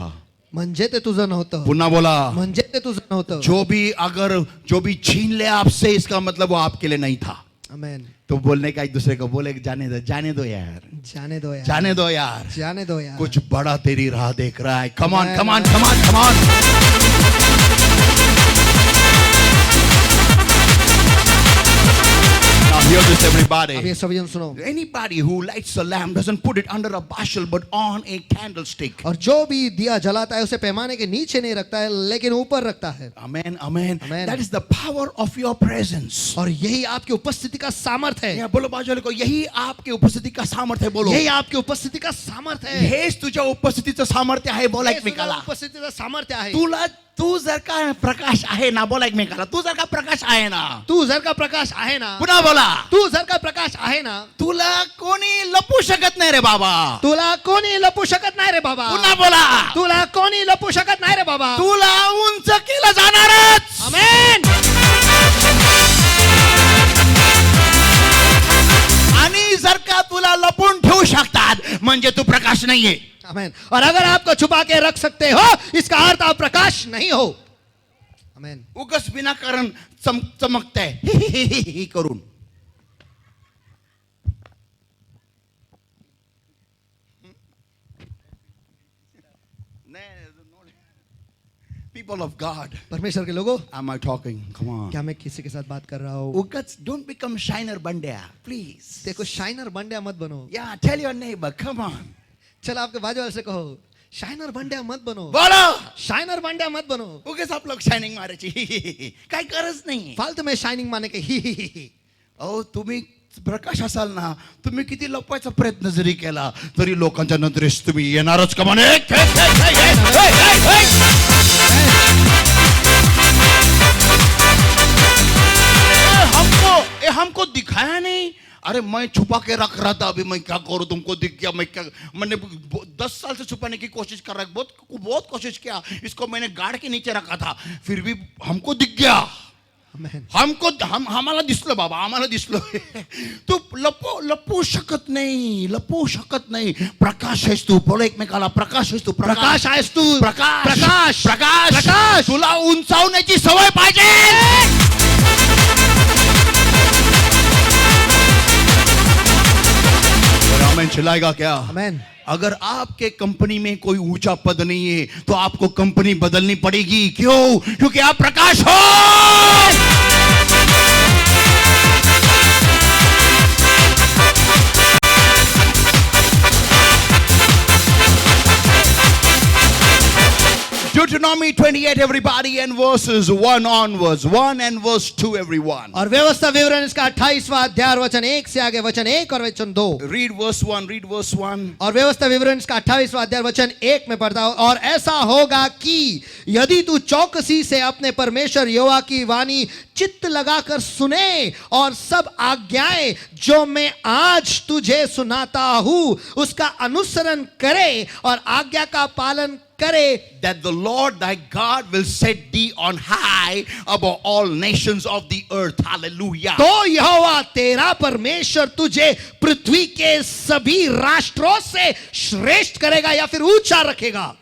म्हणजे ते तुझं नव्हतं. पुन्हा बोला, म्हणजे ते तुझं नव्हतं. जो भी छीन ले आपसे, इसका मतलब वो आपके लिए नहीं था. आमेन. तो बोलने का एक दूसरे को बोले, जाने दो यार, जाने दो यार, जाने दो यार, जाने दो यार. कुछ बड़ा तेरी राह देख रहा है. Come on, Amen. Come on, come on, come on. Now hear this, everybody. अब ये सभी जन सुनो. Anybody who lights a lamp doesn't put it under a bushel but on a candlestick. और जो भी दिया जलाता है उसे पैमाने के नीचे नहीं रखता है, लेकिन ऊपर रखता है. Amen, amen. Amen. That is the power of your presence. और यही आपकी उपस्थिति का सामर्थ्य है. या बोलो बाजू वाले को, यही आपके उपस्थिति का सामर्थ्य है. बोलो, यही आपकी उपस्थिति का सामर्थ्य है. हेच तुझ्या उपस्थितीचं सामर्थ्य आहे. बोला एकमेकाला. उपस्थितीचं सामर्थ्य आहे. तू जर का प्रकाश आहे ना, बोला एकमेकाला, तू जर का प्रकाश आहे ना, तू जर का प्रकाश आहे ना, पुन्हा बोला, तू जर का प्रकाश आहे ना, तुला कोणी लपू शकत नाही रे बाबा. तुला कोणी लपू शकत नाही रे बाबा. पुन्हा बोला, तुला कोणी लपू शकत नाही रे बाबा. तुला उंच केलं जाणारच. आमेन. आणि जर का तुला लपून ठेवू शकतात म्हणजे तू प्रकाश नाहीये. आमेन. और अगर आपको छुपा के रख सकते हो, इसका अर्थ आप प्रकाश नहीं हो. आमेन. उगस विनाकारण चमकताय करून. People of God, परमेश्वर के लोगों, am I talking? Come on. क्या मैं किसी के साथ बात कर रहा हूँ? उगस don't become shiner Bandya, please. देखो, शाइनर बंड्या मत बनो. Yeah, tell your neighbor, come on. चल आपके बाजू वाले से कहो, शाइनर बंड्या मत बनो. बोलो, शाइनर बंड्या मत बनो. उगस आप लोग शायनिंग मारायची काय गरज नाही. फालतू में शाइनिंग माने के ही. अहो, तुम्ही प्रकाश असाल ना, तुम्ही किती लपवायचा प्रयत्न जरी केला तरी लोकांच्या नजरेस तुम्ही येणारच. का म्हणे दिखाया नहीं। अरे मैं छुपा के रख रहा था, अभी मैं क्या करूं, तुमको दिख गया, मैं क्या, मैंने 10 साल से छुपाने की कोशिश कर रहा है, बहुत कोशिश किया, इसको मैंने गाड़ के नीचे रखा था, फिर भी हमको दिख गया, Amen. आम्हाला दिसलं बाबा, आम्हाला दिसलं. तू लपू शकत नाही. प्रकाश आहेस तू. बोल एकमेकाला, प्रकाश आहेस तू. प्रकाश आहेस तू. प्रकाश प्रकाश. प्रकाश प्रकाश. तुला उंचावण्याची सवय पाहिजे. आमेन चिल्लाएगा क्या? Amen. अगर आपके कंपनी में कोई ऊंचा पद नहीं है तो आपको कंपनी बदलनी पड़ेगी. क्यों? क्योंकि आप प्रकाश हो. Deuteronomy 28 everybody and verses 1 onwards. 1 and verse 2 everyone. और व्यवस्था विवरण इसका 28वां अध्याय वचन 1 से आगे वचन 1 और वचन 2. Read verse 1. Read verse 1. और व्यवस्था विवरण इसका 28वां अध्याय वचन 1 में पढ़ता हूं. और ऐसा होगा कि यदि तू चौकसी से अपने परमेश्वर यहोवा की वाणी चित्त लगाकर सुने और सब आज्ञाएं जो मैं आज तुझे सुनाता हूं उसका अनुसरण करे और आज्ञा का पालन करे, that the Lord thy God will set thee on high above all nations of the earth. Hallelujah. तो यहोवा तेरा परमेश्वर तुझे पृथ्वी के सभी राष्ट्रों से श्रेष्ठ करेगा या फिर ऊंचा रखेगा.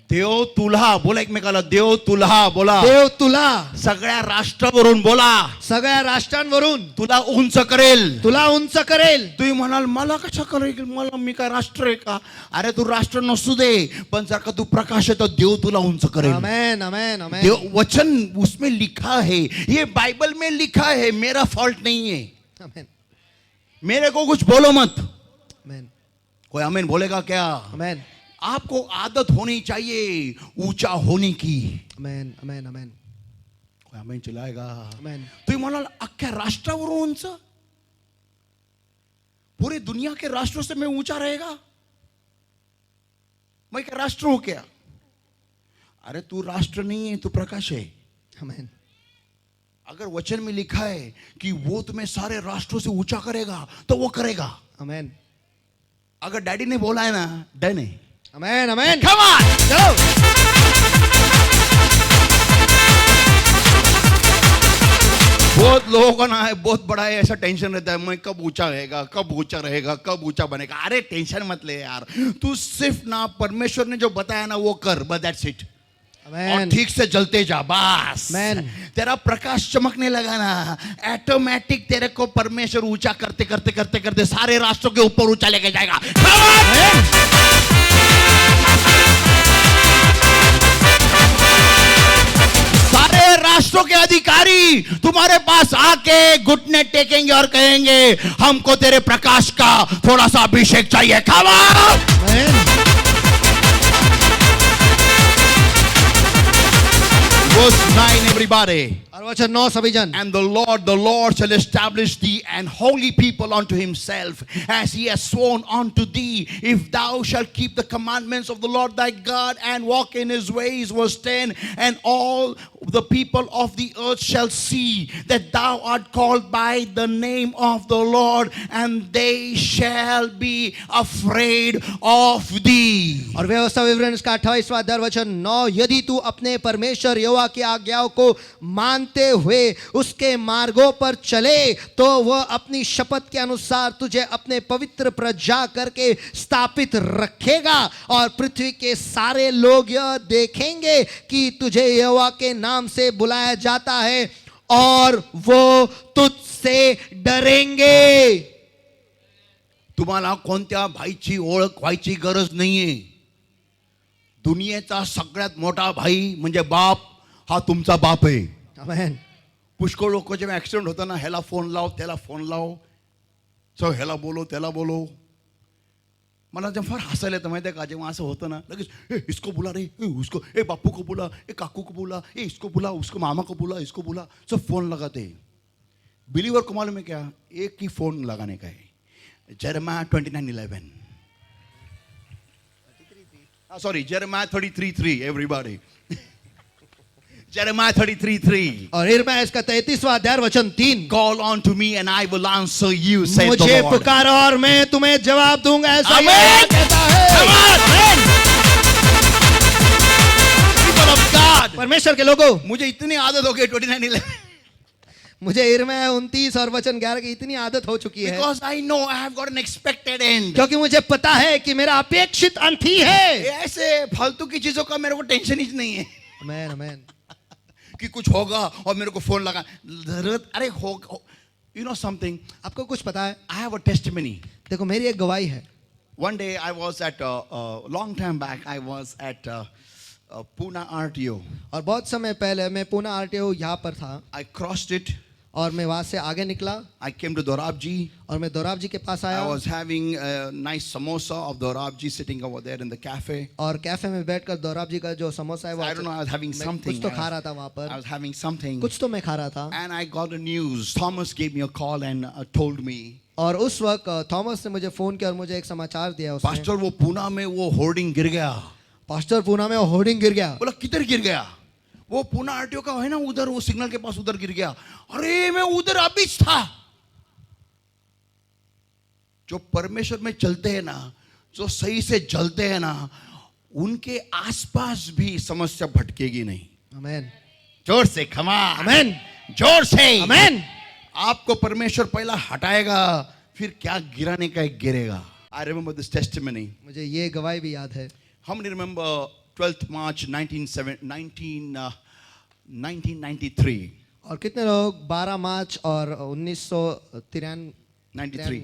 देव तुला, बोला एकमेकाला, देव तुला, बोला. देव तुला सगळ्या राष्ट्रावरून बोला, सगळ्या राष्ट्रांवरून तुला उंच करेल. तुला उंच करेल. तुम्ही म्हणाल मला कशा करेल, मला मी काय राष्ट्र आहे का? अरे तू राष्ट्र नसू दे, पण जर का तू प्रकाश आहे तर देव तुला उंच करेल. आमेन आमेन आमेन. देव वचन उसमें लिखा है, ये बाइबल में लिखा है, मेरा फॉल्ट नहीं है. आमेन मेरे को कुछ बोलो मत. आमेन कोई आमीन बोलेगा क्या? आमेन आपको आदत होनी चाहिए ऊंचा होने की. आमेन आमेन आमेन कोई आमीन चिल्लाएगा? आमेन. तुम्ही म्हणाल अख्ख्या राष्ट्रावरून उंच, पूरी दुनिया के राष्ट्रों से मैं ऊंचा रहेगा, मैं क्या राष्ट्र हूं क्या? अरे तू राष्ट्र नहीं है, तू प्रकाश है. आमेन. अगर वचन में लिखा है कि वो तुम्हें सारे राष्ट्रों से ऊंचा करेगा तो वो करेगा. आमेन अगर डैडी ने बोला है ना, डन है. आमेन आमेन. Come on! चलो. बहुत लोगों का ना है, बहुत बड़ा है, ऐसा टेंशन रहता है, मैं कब ऊंचा रहेगा, कब ऊंचा रहेगा, कब ऊंचा बनेगा. अरे टेंशन मत ले यार, तू सिर्फ ना परमेश्वर ने जो बताया ना वो कर, बस दैट्स इट. और आमेन ठीक से जलते जा बस. Amen. तेरा प्रकाश चमकने लगा ना, ऑटोमेटिक तेरे को परमेश्वर ऊंचा करते करते करते करते सारे राष्ट्रों के ऊपर ऊंचा लेके जाएगा. सारे राष्ट्रों के अधिकारी तुम्हारे पास आके घुटने टेकेंगे और कहेंगे हमको तेरे प्रकाश का थोड़ा सा अभिषेक चाहिए. खावा. आमेन. Verse 9 everybody. और वचन 9 सभी जन. And the Lord shall establish thee an holy people unto himself, as he has sworn unto thee, if thou shalt keep the commandments of the Lord thy God and walk in his ways. Verse 10, and all the people of the earth shall see that thou art called by the name of the Lord, and they shall be afraid of thee. और व्यवस्था विवरण इसका 28वां अध्याय वचन 9. यदि तू अपने परमेश्वर यहोवा की आज्ञाओं को मानते हुए उसके मार्गों पर चले तो वह अपनी शपथ के अनुसार तुझे अपने पवित्र प्रजा करके स्थापित रखेगा और पृथ्वी के सारे लोग यह देखेंगे कि तुझे यहोवा के नाम से बुलाया जाता है और वो तुझसे डरेंगे. तुम्हाला कोणत्या भाईची ओळख व्हायची गरज नाहीये. दुनियेचा सगळ्यात मोठा भाई म्हणजे बाप हा तुमचा बाप आहे. आमेन. पुष्कळ लोक जेव्हा ऍक्सिडेंट होता ना, ह्याला फोन लाव त्याला फोन लाव, सो ह्याला बोलो त्याला बोलो. मला जेव्हा फार हसायला येतं माहिती आहे का, जेव्हा असं होतं ना, लगेच ए इसको बुला रे, ए उसको, ए बापू को बुला, ए काकू को बुला, ए इसको बुला, उसको मामा को बुला, इसको बुला, सब फोन लगाते. बिलीवर को मालूम है क्या, एक ही फोन लगाने का है. Jeremiah 29:11. Sorry, Jeremiah 33:3, everybody. Jeremiah 33:3. और यिर्मयाह इसका 33वां अध्याय वचन 3, Call unto me and I will answer you, says the मुझे Lord. पुकारो और मैं तुम्हें जवाब दूंगा, ऐसा Amen. यहोवा कहता Come है। on, people of God. परमेश्वर के लोगों, मुझे इतनी आदत हो गई 29:11 मुझे यिर्मयाह 29 और वचन 11 की इतनी आदत हो चुकी है, because I know I have got an expected end. क्योंकि मुझे पता है कि मेरा अपेक्षित अंत ही है। ऐसे फालतू की चीजों का मेरे को टेंशन ही नहीं है आमेन, आमेन। कि कुछ होगा और मेरे को फोन लगा जरूरत अरे हो यू नो समथिंग आपको कुछ पता है? आई हैव अ टेस्टिमनी देखो, मेरी एक गवाही है। one day I was at long time back I was at Pune RTO. और बहुत समय पहले मैं पूना आरटीओ यहाँ पर था, I crossed it. और मैं वहां से आगे निकला I came to Dorabji. और मैं दोराब जी के पास आया, I was having a nice samosa of Dorabji sitting over there in the cafe. और कैफे में बैठकर दोराब जी का जो समोसा है वो I don't know, I was having मैं something. कुछ तो खा रहा था वहां I पर, was having something. कुछ तो मैं खा रहा था। And I got the news. Thomas gave me a call and told me, और उस वक्त थॉमस ने मुझे फोन किया और मुझे एक समाचार दिया उसने। पास्टर वो पूना में वो होर्डिंग गिर गया। पास्टर, पूना में होर्डिंग गिर गया। बोला किधर गिर गया? वो पूना आरटीओ का है ना उधर, वो सिग्नल के पास उधर गिर गया। अरे मैं उधर अभी था। जो परमेश्वर में चलते हैं ना, जो सही से चलते हैं ना, उनके आसपास भी समस्या भटकेगी नहीं। आमेन, जोर से खमा, आमेन, जोर से आमेन। आपको परमेश्वर पहला हटाएगा, फिर क्या गिराने का एक गिरेगा। I remember this testimony. मुझे ये गवाही भी याद है। How many remember 12th March 1993? और कितने लोग 12 मार्च और 1993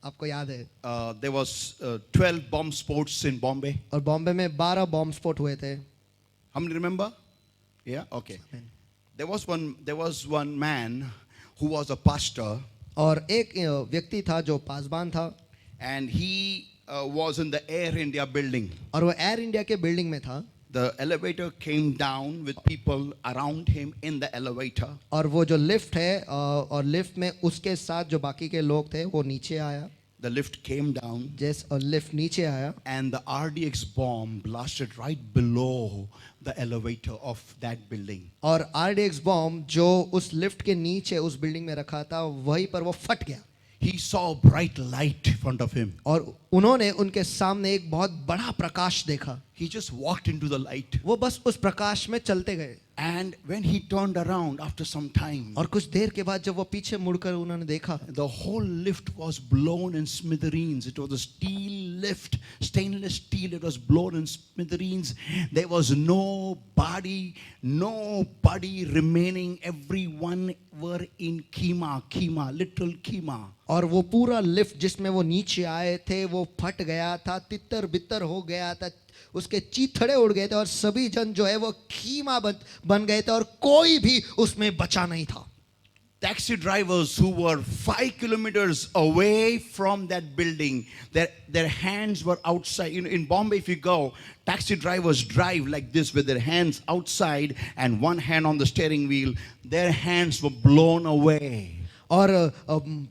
आपको याद है? There was 12 bomb sports in Bombay. और बॉम्बे में 12 बॉम्ब स्फोट हुए थे। How many remember? Yeah, okay. Amen. There was one man who was a pastor, और एक व्यक्ति था जो पासबान था, and he was in the Air India building. और वो एयर इंडिया के बिल्डिंग में था। The elevator came down with people around him in the elevator. और वो जो लिफ्ट है और लिफ्ट में उसके साथ जो बाकी के लोग थे वो नीचे आया। The lift came down, जैसे और लिफ्ट नीचे आया and the RDX bomb blasted right below the elevator of that building. और RDX बॉम्ब जो उस लिफ्ट के नीचे उस बिल्डिंग में रखा था वहीं पर वो फट गया। He saw bright light in front of him. और उन्होंने उनके सामने एक बहुत बड़ा प्रकाश देखा। He just walked into the light. वो बस उस प्रकाश में चलते गए। And when he turned around after some time, और कुछ देर के बाद जब वो पीछे मुड़कर उन्होंने देखा, the whole lift was blown in smithereens. It was a steel lift, stainless steel. It was blown in smithereens. There was nobody remaining. Everyone were in keema, literal keema. और वो पूरा लिफ्ट जिसमें वो नीचे आए थे वो फट गया था, तितर बितर हो गया था, उसके चीथड़े उड़ गए थे और सभी जन जो है वो खीमा बन गए थे और कोई भी उसमें बचा नहीं था। Taxi drivers who were 5 kilometers away from that building, their hands were outside. You know, in Bombay, if you go, taxi drivers drive like this with their hands outside and one hand on the steering wheel. Their hands were blown away. और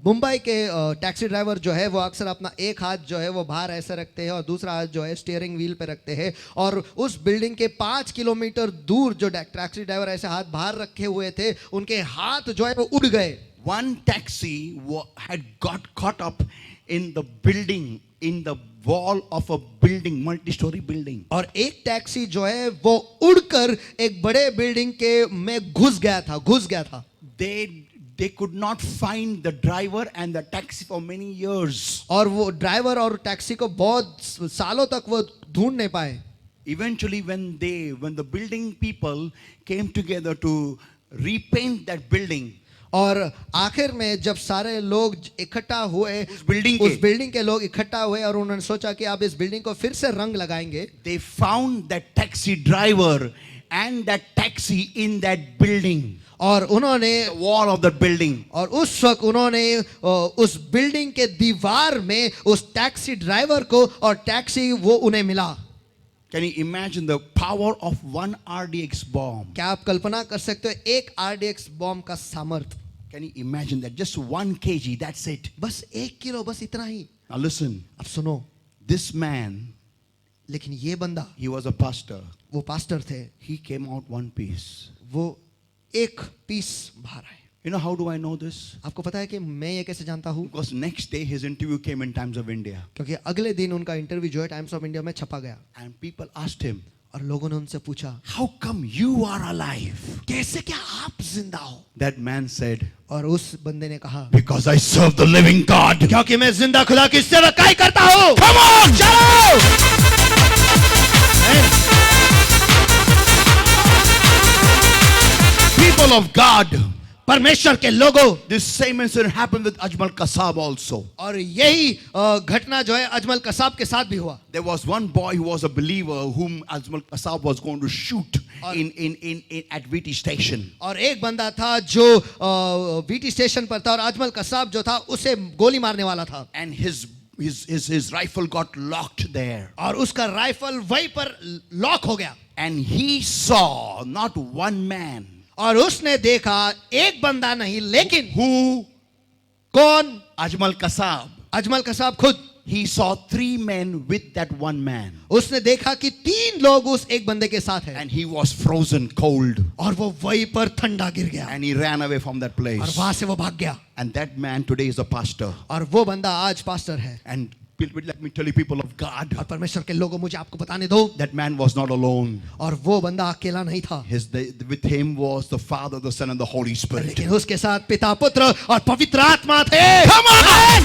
मुंबई के taxi driver जो है वो अक्सर अपना एक हाथ जो है वो बाहर ऐसे रखते हैं और दूसरा हाथ जो है स्टीयरिंग व्हील पे रखते हैं, और उस बिल्डिंग के 5 किलोमीटर दूर जो टैक्सी ड्राइवर ऐसे हाथ बाहर रखे हुए थे उनके हाथ जो है वो उड़ गए। One taxi had got caught up in the building, in the wall of a building, multi-story building. और एक टैक्सी जो है वो उड़कर एक बड़े बिल्डिंग के में घुस गया था। They could not find the driver and the taxi for many years. और वो ड्राइवर और टैक्सी को बहुत सालों तक वो ढूंढ नहीं पाए। Eventually when the building people came together to repaint that building, और आखिर में जब सारे लोग इकट्ठा हुए, उस बिल्डिंग के लोग इकट्ठा हुए और उन्होंने सोचा कि अब इस बिल्डिंग को फिर से रंग लगाएंगे, they found that taxi driver and that taxi in that building. और उन्होंने The wall of the building. और उस वक्त उन्होंने उस बिल्डिंग के दीवार में उस टैक्सी ड्राइवर को और टैक्सी वो उन्हें मिला। Can you imagine the power of one RDX bomb? क्या आप कल्पना कर सकते हो एक RDX बॉम्ब का सामर्थ्य? Can you imagine that? Just 1 kg, that's it. बस 1 किलो, बस इतना ही। Now listen, अब सुनो, this man, लेकिन ये बंदा he was a pastor. वो पास्टर थे, he came out one piece. वो एक पीस बाहर आए. You know how do I know this? आपको पता है कि मैं ये कैसे जानता हूँ? Because next day his interview came in Times of India. क्योंकि अगले दिन उनका इंटरव्यू जो है टाइम्स ऑफ इंडिया में छपा गया And people asked him, और लोगों ने उनसे पूछा, how come you are alive? कैसे क्या आप जिंदा हो? That man said, और उस बंदे ने कहा, because I serve the living God. क्योंकि मैं जिंदा खुदा की सेवकाई करता हूँ. Come on! चलो. People of God, परमेश्वर के लोगों, this same incident happened with Ajmal Kasab also. और यही घटना जो है अजमल कसाब के साथ भी हुआ. There was one boy who was a believer whom Ajmal Kasab was going to shoot at VT station. और एक बंदा था जो वीटी स्टेशन पर था और अजमल कसाब जो था उसे गोली मारने वाला था. And his rifle got locked there. और उसका राइफल वहीं पर लॉक हो गया. And he saw not one man. और उसने देखा एक बंदा नहीं, लेकिन Who? कौन? Ajmal Kasab. अजमल कसाब खुद. He saw 3 men with that one man. उसने देखा कि 3 लोग उस एक बंदे के साथ हैं. And he was frozen cold. और वो वहीं पर ठंडा गिर गया. And he ran away from that और place. वहां से वो भाग गया. And that man today is a pastor. और वो बंदा आज पास्टर है. And let me tell you, people of God, और परमेश्वर के लोगों, मुझे आपको बताने दो, that man was not alone. और वो बंदा अकेला नहीं था. With him was the Father, the Son, and the Holy Spirit. लेकिन उसके साथ पिता, पुत्र और पवित्र आत्मा थे. Come on!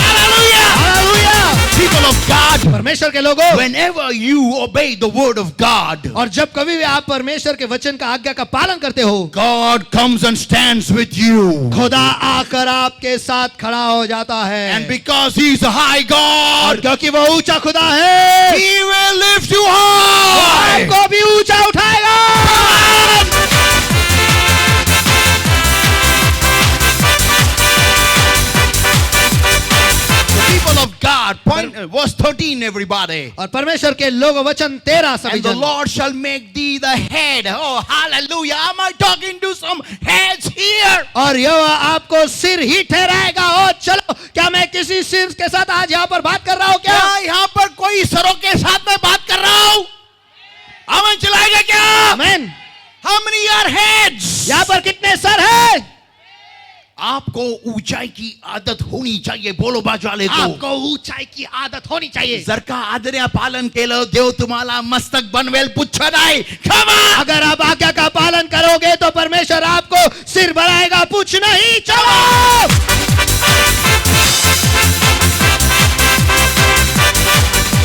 Hallelujah. People of God, परमेश्वर के लोगों, whenever you obey the word of God, और जब कभी भी आप परमेश्वर के वचन का आज्ञा का पालन करते हो, God comes and stands with you. खुदा आकर आपके साथ खड़ा हो जाता है. And because He's a high और God, क्योंकि वो ऊंचा खुदा है, He will lift you वो high. आपको भी ऊंचा उठाएगा. People of God, verse 13, everybody. और परमेश्वर के लोगों, वचन 13 सभी And the जन. Lord shall make thee the head. Oh, hallelujah. Am I talking to some heads here? और यहोवा आपको सिर ही ठहराएगा. ओ चलो, क्या मैं किसी सिर के साथ आज यहाँ पर बात कर रहा हूँ क्या? क्या यहाँ पर कोई सरों के साथ में बात कर रहा हूँ? आमन चलाएगा क्या? आमीन. How many are heads? यहाँ पर कितने सर हैं? आपको ऊंचाई की आदत होनी चाहिए. बोलो बाजू वाले को. आपको ऊंचाई की आदत होनी चाहिए. जर का आज्ञा पालन केलं, देव तुम्हाला मस्तक बनवेल. पुच्छ नाही. Come on! अगर आप आज्ञा का पालन करोगे तो परमेश्वर आपको सिर बढ़ाएगा, पूछ नहीं. चलो.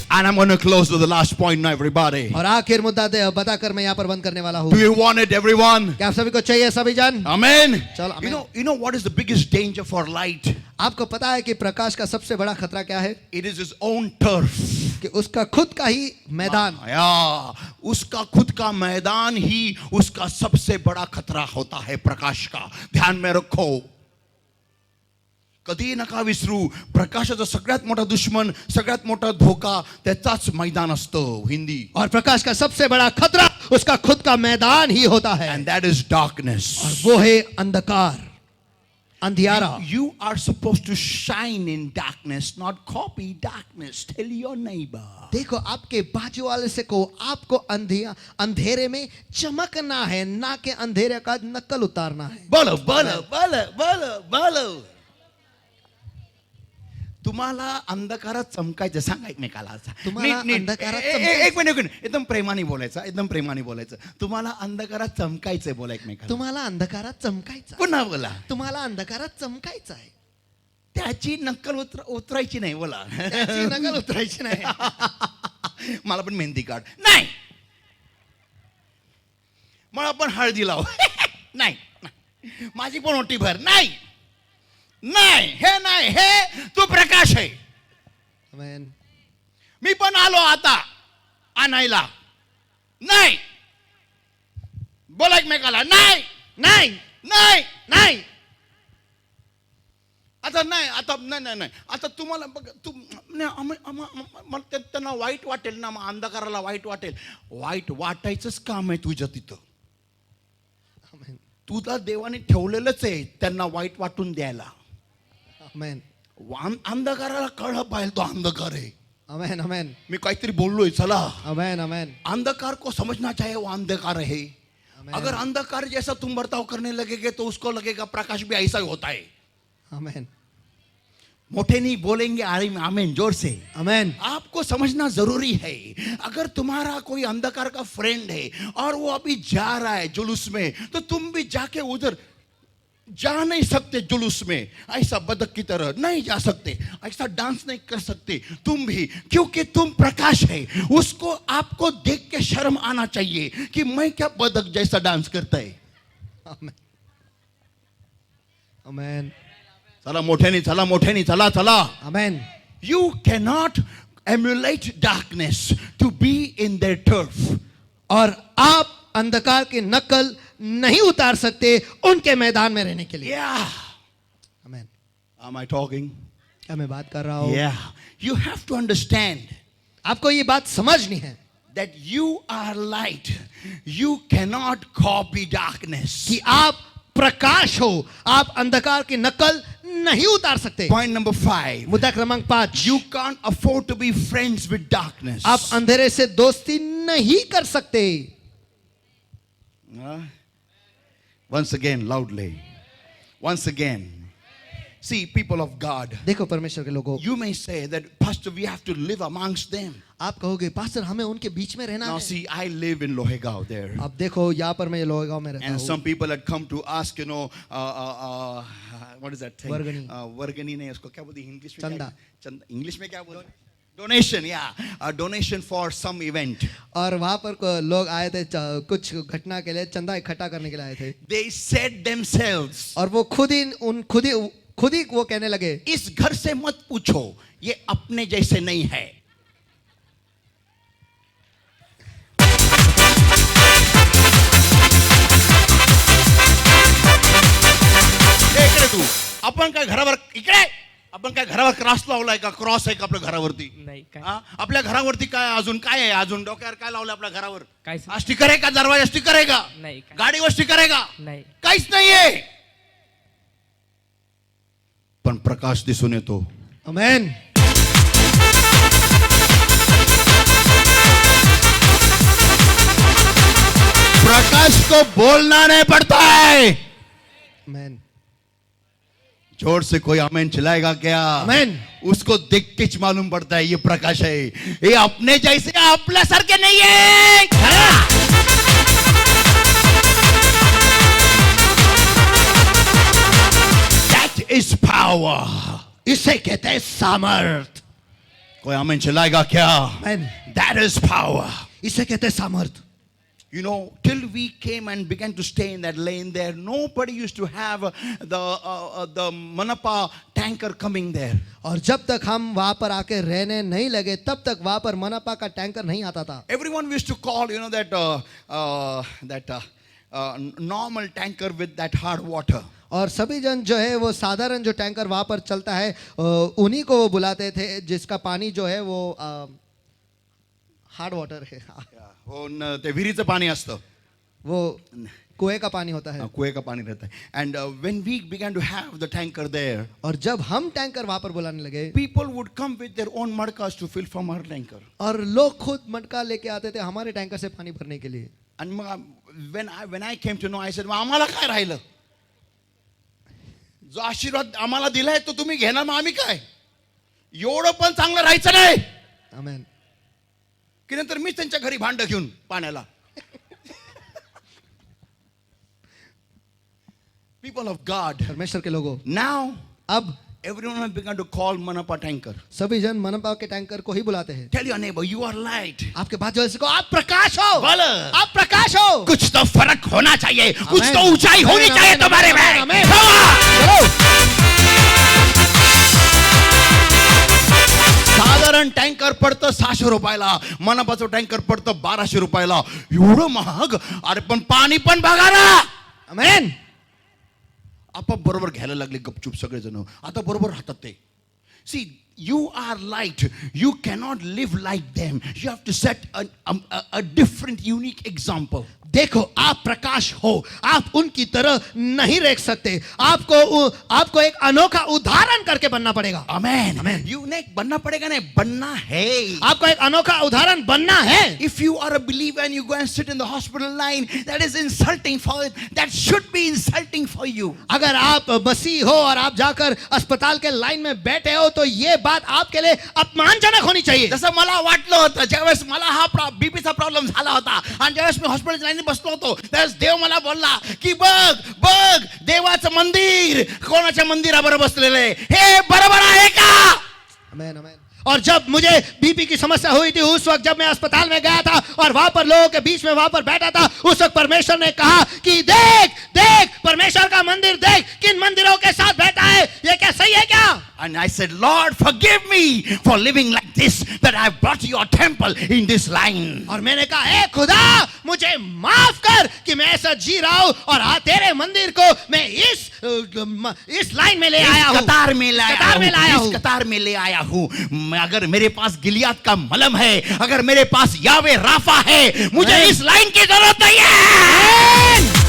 And I'm going to close with the last point now, everybody. और आखिर मुद्दा बताकर मैं यहाँ पर बंद करने वाला हूँ. Do you want it, everyone? क्या आप सभी को चाहिए सभी जन? Amen. चलो, amen. You know what is the biggest danger for light? आपको पता है कि प्रकाश का सबसे बड़ा खतरा क्या है? It is his own turf. कि उसका खुद का ही मैदान. या, उसका खुद का मैदान ही उसका सबसे बड़ा खतरा होता है प्रकाश का. ध्यान में रखो. कधी नका विसरू, प्रकाशाचा सगळ्यात मोठा दुश्मन, सगळ्यात मोठा धोका त्याचाच मैदान असतो. हिंदी. और प्रकाश का सबसे बड़ा खतरा उसका खुद का मैदान ही होता है. And that is darkness. और वो है अंधकार, अंधियारा. You are supposed to shine in darkness, not copy darkness. Tell your neighbor. देखो, आपके बाजू वाले से को आपको अंधेरे में चमकना है, ना कि अंधेरे का नकल उतारना है. बोलो बोलो बोलो बोलो बोलो. तुम्हाला अंधकारात चमकायचं. सांगा एकमेकाला. तुम्हाला अंधकारात चमकायचं. एक मिनिट एकदम प्रेमाने बोलायचं. एकदम प्रेमाने बोलायचं. तुम्हाला अंधकारात चमकायचंय. बोला एकमेकाला. तुम्हाला अंधकारात चमकायचं. पुन्हा बोला. तुम्हाला अंधकारात चमकायचं आहे. त्याची नक्कल उतरायची नाही. बोला. त्याची नकल उतरायची नाही. मला पण मेहंदी काढ. नाही. मला पण हळदी लाव. नाही. माझी पण ओटी भर. नाही. नाही. हे नाही. हे तू प्रकाश आहे. आमेन. मी पण आलो आता आणायला. नाही. बोला एकमेकाला. नाही. नाही नाही. नाही. आता नाही. आता नाही. आता तुम्हाला बघ, मला त्यांना वाईट वाटेल ना. मग अंधकाराला वाईट वाटेल. वाईट वाटायचंच काम आहे तुझं तिथं. आमेन. तुला देवाने ठेवलेलंच आहे त्यांना वाईट वाटून द्यायला. आमेन. अंधकाराला कळलं पाहिजे तो अंधकार आहे. अमेन अमेन मी काहीतरी बोललोय चला. अमेन अमेन अंधकार को समझना चाहिए वो अंधकार है. अगर अंधकार जैसा तुम बर्ताव करने लगेगे तो उसको लगेगा प्रकाश भी ऐसा ही होता है. अमेन मोटे नहीं बोलेंगे आमीन जोर से. अमेन आपको समझना जरूरी है. अगर तुम्हारा कोई अंधकार का फ्रेंड है और वो अभी जा रहा है जुलूस में, तो तुम भी जाके उधर जा नहीं सकते. जुलूस में ऐसा बदक की तरह नहीं जा सकते, ऐसा डांस नहीं कर सकते तुम भी, क्योंकि तुम प्रकाश है. उसको आपको देख के शर्म आना चाहिए कि मैं क्या बदक जैसा डांस करता है. अमेन अमेन चला मोठ्याने चला मोठ्याने चला चला. Amen You cannot emulate darkness to be in their turf. और आप अंधकार की नकल नहीं उतार सकते उनके मैदान में रहने के लिए. Yeah. Amen. Am I talking? क्या मैं बात कर रहा हूँ? Yeah. You have to understand आपको ये बात समझनी है that you are light. You cannot copy darkness. कि आप प्रकाश हो, आप अंधकार की नकल नहीं उतार सकते. Point number 5. मुद्दा क्रमांक 5, You can't afford to be friends with darkness. आप अंधेरे से दोस्ती नहीं कर सकते. Once again, loudly. Once again. See, people of God, देखो परमेश्वर के लोगों, you may say that, Pastor, we have to live amongst them. आप कहोगे पास्टर हमें उनके बीच में रहना Now, है. see, I live in Lohegao there. अब देखो यहाँ पर मैं लोहेगांव में रहता And हूँ. some people had come to ask, what is that thing? वर्गणी. वर्गणी नहीं, उसको क्या बोलते हैं इंग्लिश में? चंदा. चंदा. इंग्लिश में क्या बोलते हैं? Donation, yeah. A donation for some event. और वहाँ पर लोग आए थे कुछ घटना के लिए चंदा इकट्ठा करने के लिए आए थे. They said themselves, और वो खुद ही वो कहने लगे, इस घर से मत पूछो, ये अपने जैसे नहीं है. इकडे तू, आपण काय घरावर इकडे, आपण काय घरावर क्रॉस लावलाय का? क्रॉस आहे का आपल्या घरावरती? नाही काय हा? आपल्या घरावरती काय अजून काय आहे? अजून डोक्यावर काय लावलं आपल्या घरावर? काय हा, स्टिकर आहे का? दरवाजा स्टिकर आहे का? नाही काय गाडीवर स्टिकर आहे का? नाही काहीच नाहीये, पण प्रकाश दिसून येतो. अमेन. प्रकाश को बोलना नहीं पड़ता है. अमेन. जोर से कोई आमेन चिल्लाएगा क्या? अमेन. उसको देख के च मालूम पड़ता है ये प्रकाश है. ये अपने जैसे आपल्या सारखे नहीं है. That is power. इसे कहते हैं सामर्थ. कोई आमेन चिल्लाएगा क्या? अमेन. That is power. इसे कहते हैं सामर्थ. You know, till we came and began to stay in that lane there, nobody used to have the Manapa tanker coming there. और जब तक हम वहां पर आके रहने नहीं लगे तब तक वहां पर मनपा का टैंकर नहीं आता था. Everyone used to call, you know, that normal tanker with that hard water. और सभी जन जो है वो साधारण जो टैंकर वहां पर चलता है उन्हीं को वो बुलाते थे जिसका पानी जो है वो हार्ड वाटर है. हो ते विहिरीचं पाणी असतं, वो कुएं का पानी होता है. कुएं का पाणी रहता है. And when we began to have the tanker there, और जब हम टैंकर वहां पर बुलाने लगे people would come with their own मडकास to fill from our tanker. और लोग खुद मटका लेके आते थे हमारे टैंकर से पानी भरने के लिए. आणि मग when I came to know, I said, आम्हाला काय राहिलं? जो आशीर्वाद आम्हाला दिलाय तो तुम्ही घेणार, मग आम्ही काय? एवढं पण चांगलं राहायचं नाही आमेन. की नंतर मी त्यांच्या घरी भांड घेऊन पाण्याला. People of God, परमेश्वर के लोगों, now अब everyone has begun to call Manapa tanker. सभी जन मनपा के टैंकर को ही बुलाते हैं. Tell your neighbor, you are light. आपके बात जो को आप प्रकाश हो, बोलो. आप प्रकाश हो. कुछ तो फर्क होना चाहिए, कुछ Amen. तो ऊंचाई होनी Amen, चाहिए amen, तुम्हारे amen, में. amen. Come on. चलो. साधारण टँकर पडतं 600 रुपयाला, मनपाचं टँकर पडतं 1200 रुपयाला. एवढं महाग. अरे पण पाणी पण बघा ना. आमेन. आपाप बरोबर घ्यायला लागले गपचूप सगळेजण. आता बरोबर राहतात ते. सी you are light. You cannot live like them. You have to set a different, unique example. देखो आप प्रकाश हो, आप उनकी तरह नहीं रह सकते, आपको एक अनोखा उदाहरण करके बनना पड़ेगा. Amen. Amen. You नहीं बनना पड़ेगा, नहीं बनना है. आपको एक अनोखा उदाहरण बनना है. If you are a believer and you go and sit in the hospital line, that is insulting for it. That should be insulting for you. अगर आप मसीह हो और आप जाकर अस्पताल के लाइन में बैठे हो तो ये बात आपके लिए अपमानजनक होनी चाहिए. जसं मला वाटलं होतं ज्यावेळेस मला हा बीपीचा प्रॉब्लेम झाला होता आणि ज्यावेळेस मी हॉस्पिटल लाईन बसलो होतो त्यावेळेस देव मला बोलला की बघ देवाचं मंदिर कोणाच्या मंदिराबरोबर बसलेलं आहे, हे बरोबर आहे का? आमेन आमेन. और जब मुझे बीपी की समस्या हुई थी उस वक्त जब मैं अस्पताल में गया था और वहां पर लोगों के बीच में वहां पर बैठा था, उस वक्त परमेश्वर ने कहा कि देख परमेश्वर का मंदिर देख, किन मंदिरों के साथ बैठा है, ये क्या सही है क्या? And I said, Lord, forgive me for living like this, that I brought your temple in this line. और मैंने कहा ए खुदा मुझे माफ कर कि मैं ऐसा जी रहा हूं और तेरे मंदिर को मैं इस लाइन में ले आया हूं, कतार में लाया हूं, हूं. इस कतार में ले आया हूं. अगर मेरे पास गिलियाद का मलम है, अगर मेरे पास यावे राफा है, मुझे इस लाइन की जरूरत नहीं है.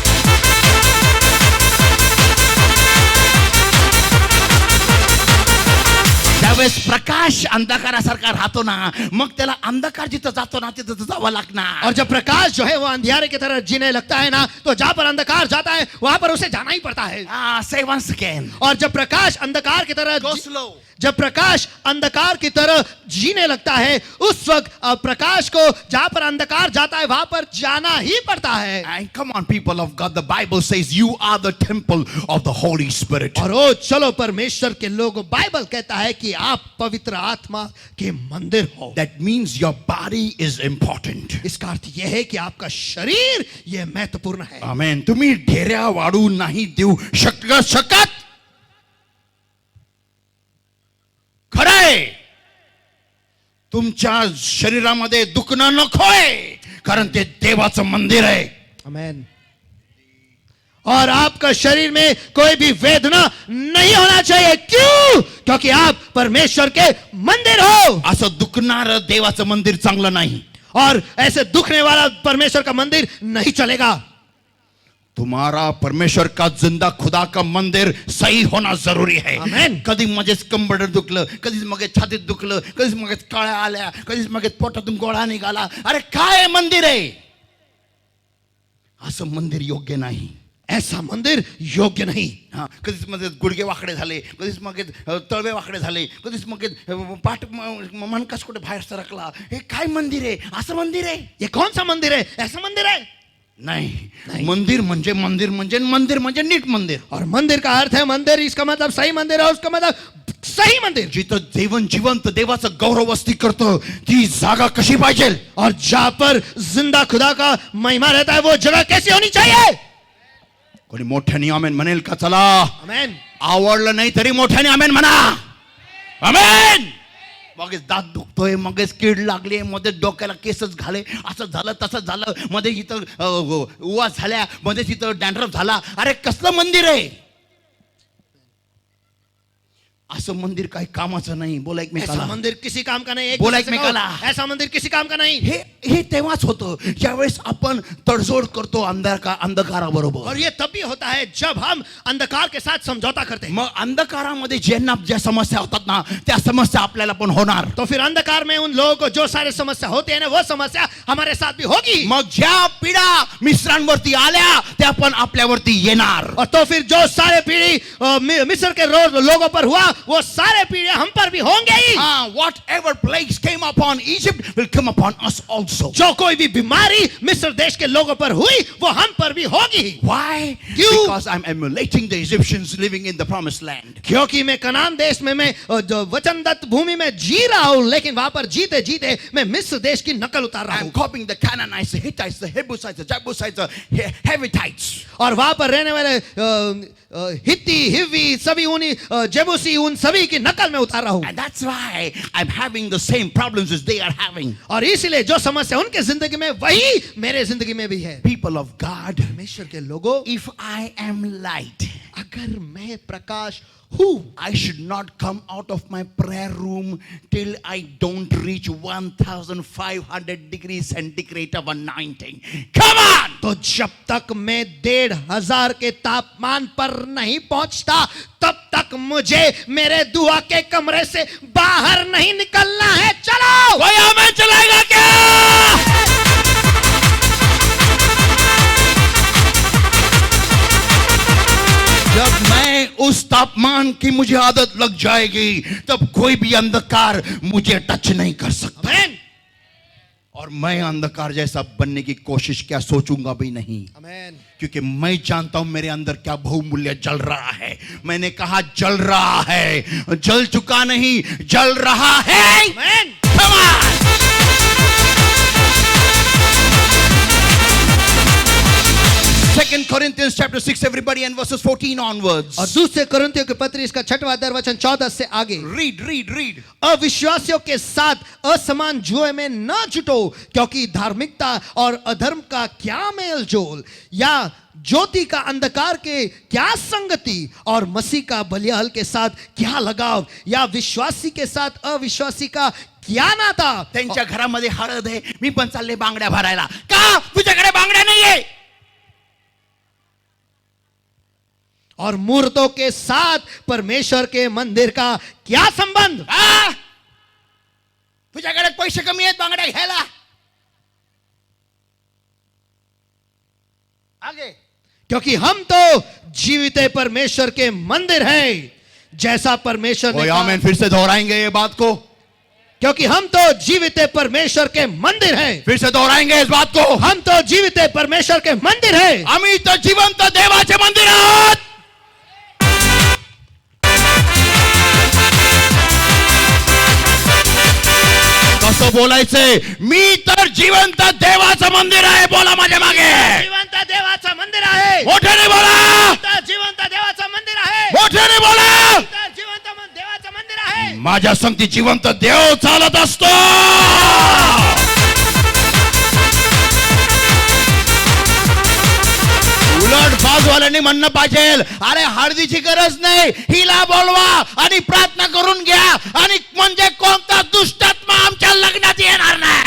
ज्यावेळेस प्रकाश अंधकारासारखा राहतो ना, मग त्याला अंधकार जिथं जातो ना तिथं जावं लागणार. और जब प्रकाश जो है वो अंधियारे की तरह जीने लगता है ना, तो जहां पर अंधकार जाता है वहां पर उसे जाना ही पड़ता है. Say once again. और जब प्रकाश अंधकार की तरह Go slow. जब प्रकाश अंधकार की तरह जीने लगता है उस वक्त प्रकाश को जहां पर अंधकार जाता है वहां पर जाना ही पड़ता है. And come on, people of God, the Bible says you are the temple of the Holy Spirit. और ओ चलो परमेश्वर के लोगों, बाइबल कहता है कि आप पवित्र आत्मा के मंदिर हो. That means your body is important. इसका अर्थ यह है कि आपका शरीर यह महत्वपूर्ण है. Amen. तुम्ही ढेऱ्या वाढू नाही देऊ शकत. खरंय, तुमच्या शरीरामध्ये दुखणं नकोय, कारण ते देवाचं मंदिर आहे. आमेन. और आपका शरीर में कोई भी वेदना नहीं होना चाहिए. क्यों? क्योंकि आप परमेश्वर के मंदिर हो. असं दुखणारं देवाचं मंदिर चांगलं नाही. और ऐसे दुखने वाला परमेश्वर का मंदिर नहीं चलेगा. तुम्हारा परमेश्वर का जिंदा खुदा का मंदिर सही होना जरूरी है. आमेन. कधी मध्येच कंबर दुखलं, कधीच मग छातीत दुखलं, कधीच मग काळ्या आल्या, कधीच मग पोटातून गोळा निघाला. अरे काय मंदिर आहे? असं मंदिर योग्य नाही. ऐसा मंदिर योग्य नहीं. हा, कधीच मध्ये गुडघे वाकडे झाले, कधीच मग तळवे वाकडे झाले, कधीच मग पाठ मनकाच कुठे बाहेर सरकला. हे काय मंदिर आहे? असं मंदिर आहे? ये कौन सा मंदिर है? ऐसा मंदिर है नाही. मंदिर म्हणजे नीट मंदिर. और मंदिर का अर्थ है मंदिर, इसका मतलब सही मंदिर है, उसका मतलब सही मंदिर. जिथं देवन जिवंत देवाचं गौरव वस्ती करतो ती जागा कशी पाहिजे? और जहां पर जिंदा खुदा का महिमा रहता है वो जगह कैसी होनी चाहिए? कोणी मोठ्याने आमेन म्हणेल का? चला, आमेन. आवडलं नाही तरी मोठ्याने आमेन म्हणा. आमेन. मगच दात दुखतोय, मगच कीड लागली, मध्ये डोक्याला केसच घाले, असं झालं तसं झालं, मध्ये इथं उवास झाल्या, मध्ये इथं डॅन्ड्रफ झाला. अरे कसलं मंदिर आहे? असं मंदिर काही कामाचं नाही. बोला एकमेकाला. ऐसा मंदिर किसी काम का नहीं. बोला एकमेकाला. ऐसा मंदिर किसी काम का नहीं. हे तेव्हाच होतं ज्यावेळेस आपण तडजोड करतो अंधकाराबरोबर. और ये तब भी होता है जब हम अंधकार के साथ समझौता करते हैं. मग अंधकारामध्ये ज्या समस्या होतात ना, त्या समस्या आपल्याला पण होणार. तो फिर अंधकार में उन लोगों को जो सारे समस्या होते हैं ना, वो समस्या हमारे साथ भी होगी. मग ज्या पीडा मिस्रांवरती आल्या त्या पण आपल्यावरती येणार. और तो फिर जो सारे पीढ़ी मिस्र के लोगों पर हुआ वो सारे पीढ़ी हम पर भी होंगे ही. Whatever plagues came upon Egypt will come upon us also. जो कोई भी बीमारी मिस्र देश के लोगों पर हुई वो हम पर भी होगी. Why? क्यों? Because I'm emulating the Egyptians living in the promised land. क्योंकि मैं कनान देश में मैं वचनदत्त भूमि में जी रहा हूं, लेकिन वहां पर जीते जीते मैं मिस्र देश की नकल उतार रहा I'm हूं. copying the Canaanites, the Hittites, the Jebusites, the Jebusites, the Hivitites. और वहां पर रहने वाले हित्ती, हिव्वी, सभी उन्हीं जेबूसी, उन सभी की नकल में उतार रहा हूं. And that's why I'm having the same problems as they are having. और इसीलिए जो समस्या उनके जिंदगी में वही मेरे जिंदगी में भी है. People of God, परमेश्वर के लोगों, if I am light, अगर मैं प्रकाश हूं, I should not come out of my prayer room till I don't reach 1500 degrees centigrade of anointing. Come on! तो जब तक मैं 1500 के तापमान पर नहीं पहुंचता, तब तक मुझे मेरे दुआ के कमरे से बाहर नहीं निकलना है. चलो, कोई आमेन चलाएगा क्या? जब मैं उस तापमान की मुझे आदत लग जाएगी, तब कोई भी अंधकार मुझे टच नहीं कर सकता. आमेन, और मैं अंधकार जैसा बनने की कोशिश क्या सोचूंगा भी नहीं, आमेन. क्योंकि मैं जानता हूं मेरे अंदर क्या बहुमूल्य जल रहा है. मैंने कहा जल रहा है, जल चुका नहीं, जल रहा है. आमेन. Come on! 2 Corinthians chapter 6, everybody, and verses 14 onwards. और दूसरे कुरिन्थियों के पत्री इसका 6वां अध्याय वचन 14 से आगे. Read. अविश्वासियों के साथ असमान जुए में न जुटो, क्योंकि धार्मिकता और अधर्म का क्या मेल जोल, या ज्योति का अंधकार के क्या संगति, और मसीह का बलियाल के साथ क्या लगाव, या विश्वासी के साथ अविश्वासी का क्या नाता. त्यांच्या घरामध्ये हळद आहे, मी पण चालले बांगड्या भरायला. का तुझ्याकडे बांगड्या नाहीये? और मूर्तों के साथ परमेश्वर के मंदिर का क्या संबंध. तुझ्याकडे पैसे कमी आहेत बांगड्या घ्यायला? आगे. क्योंकि हम तो जीवित परमेश्वर के मंदिर हैं, जैसा परमेश्वर ने कोई कहा. आमीन फिर से दोहराएंगे ये बात को. क्योंकि हम तो जीवित परमेश्वर के मंदिर हैं. फिर से दोहराएंगे इस बात को. हम तो जीवित परमेश्वर के मंदिर हैं. आम्ही तर जिवंत देवाचे मंदिर आहोत. कसं बोलायचंय? मी तर जिवंत देवाचं मंदिर आहे. बोला माझ्या मागे. जिवंत देवाचं मंदिर आहे. मोठ्याने बोला. जिवंत देवाचं मंदिर आहे. मोठ्याने बोला. जिवंत देवाचं मंदिर आहे. माझ्या संगती जिवंत देव चालत असतो. उलट बाजूवाल्यांनी म्हणणं पाहिजे, अरे हळदीची गरज नाही, हिला बोलवा आणि प्रार्थना करून घ्या, आणि म्हणजे कोणता दुष्टात्मा आमच्या लग्नात येणार नाही.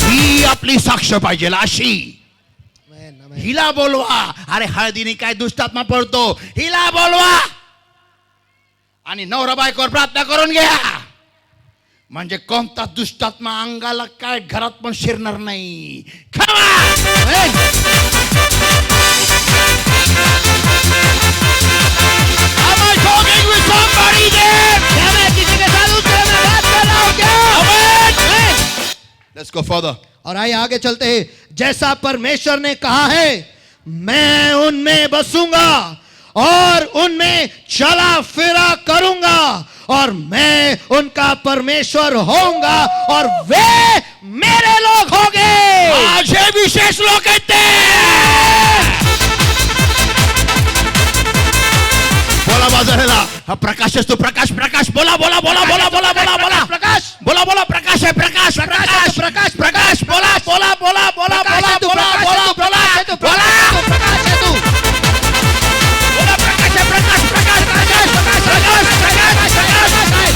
ही आपली साक्ष पाहिजे अशी. हिला बोलवा. अरे हळदीने काय दुष्टात्मा पडतो, हिला बोलवा आणि नवरा बायकोवर प्रार्थना करून घ्या, म्हणजे कोणता दुष्टात्मा अंगाला काय घरात पण शिरणार नाही. Come on! Am I talking with somebody there? क्या मैं किसी के साथ उस तरह में बात कर रहा हूं क्या? Amen. Let's go further. और आइए आगे चलते हैं. जैसा परमेश्वर ने कहा है, मैं उनमें बसूंगा और उनमें चला फिरा करूंगा, और मैं उनका परमेश्वर होऊंगा और वे मेरे लोग होंगे. आज हे विशेष लोक आहेत ते. बोला बाजाराला. हा प्रकाश असतो. प्रकाश प्रकाश. बोला बोला बोला बोला बोला बोला बोला. प्रकाश. बोला बोला. प्रकाश आहे. प्रकाश प्रकाश प्रकाश. प्रकाश. बोला बोला बोला बोला बोला बोला बोला बोला बोला. प्रकाश है तू. बोला प्रकाश आहे. प्रकाश प्रकाश प्रकाश प्रकाश प्रकाश प्रकाश प्रकाश.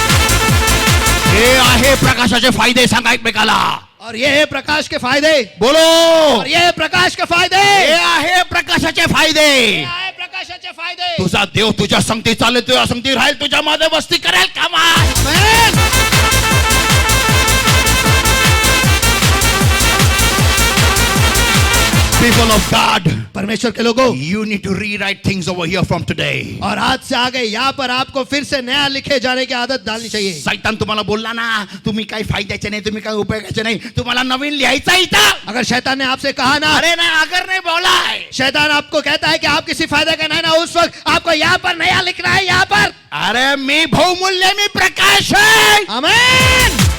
हे आहे प्रकाशाचे फायदे. सांगा एकमेकाला. और ये है प्रकाश के फायदे. बोलो. और ये है प्रकाश के फायदे. हे आहे प्रकाशाचे फायदे. ये आहे प्रकाशाचे फायदे. तुझा देव तुझ्या संगती चालेल, तुझ्या संगती राहील, तुझ्या मध्ये वस्ती करेल. कमाल. आमेन. People of God, परमेश्वर के लोगों, you need to rewrite things over here from today. और आज से आगे यहाँ पर आपको फिर से नया लिखे जाने की आदत डालनी चाहिए. सैतान तुम्हाला बोलला ना, तुम्ही काही फायद्याचे नाही, तुम्ही काही उपयोगाचे नाही, तुम्हाला नवीन लिहायचं इथं. अगर शैतान ने आपसे कहा ना, अरे ना, अगर नहीं बोला है. शैतान आपको कहता है कि आप किसी फायदे का नहीं ना, उस वक्त आपको यहाँ पर नया लिखना है. यहाँ पर अरे मी बहुमूल्य, मी प्रकाश है. आमेन.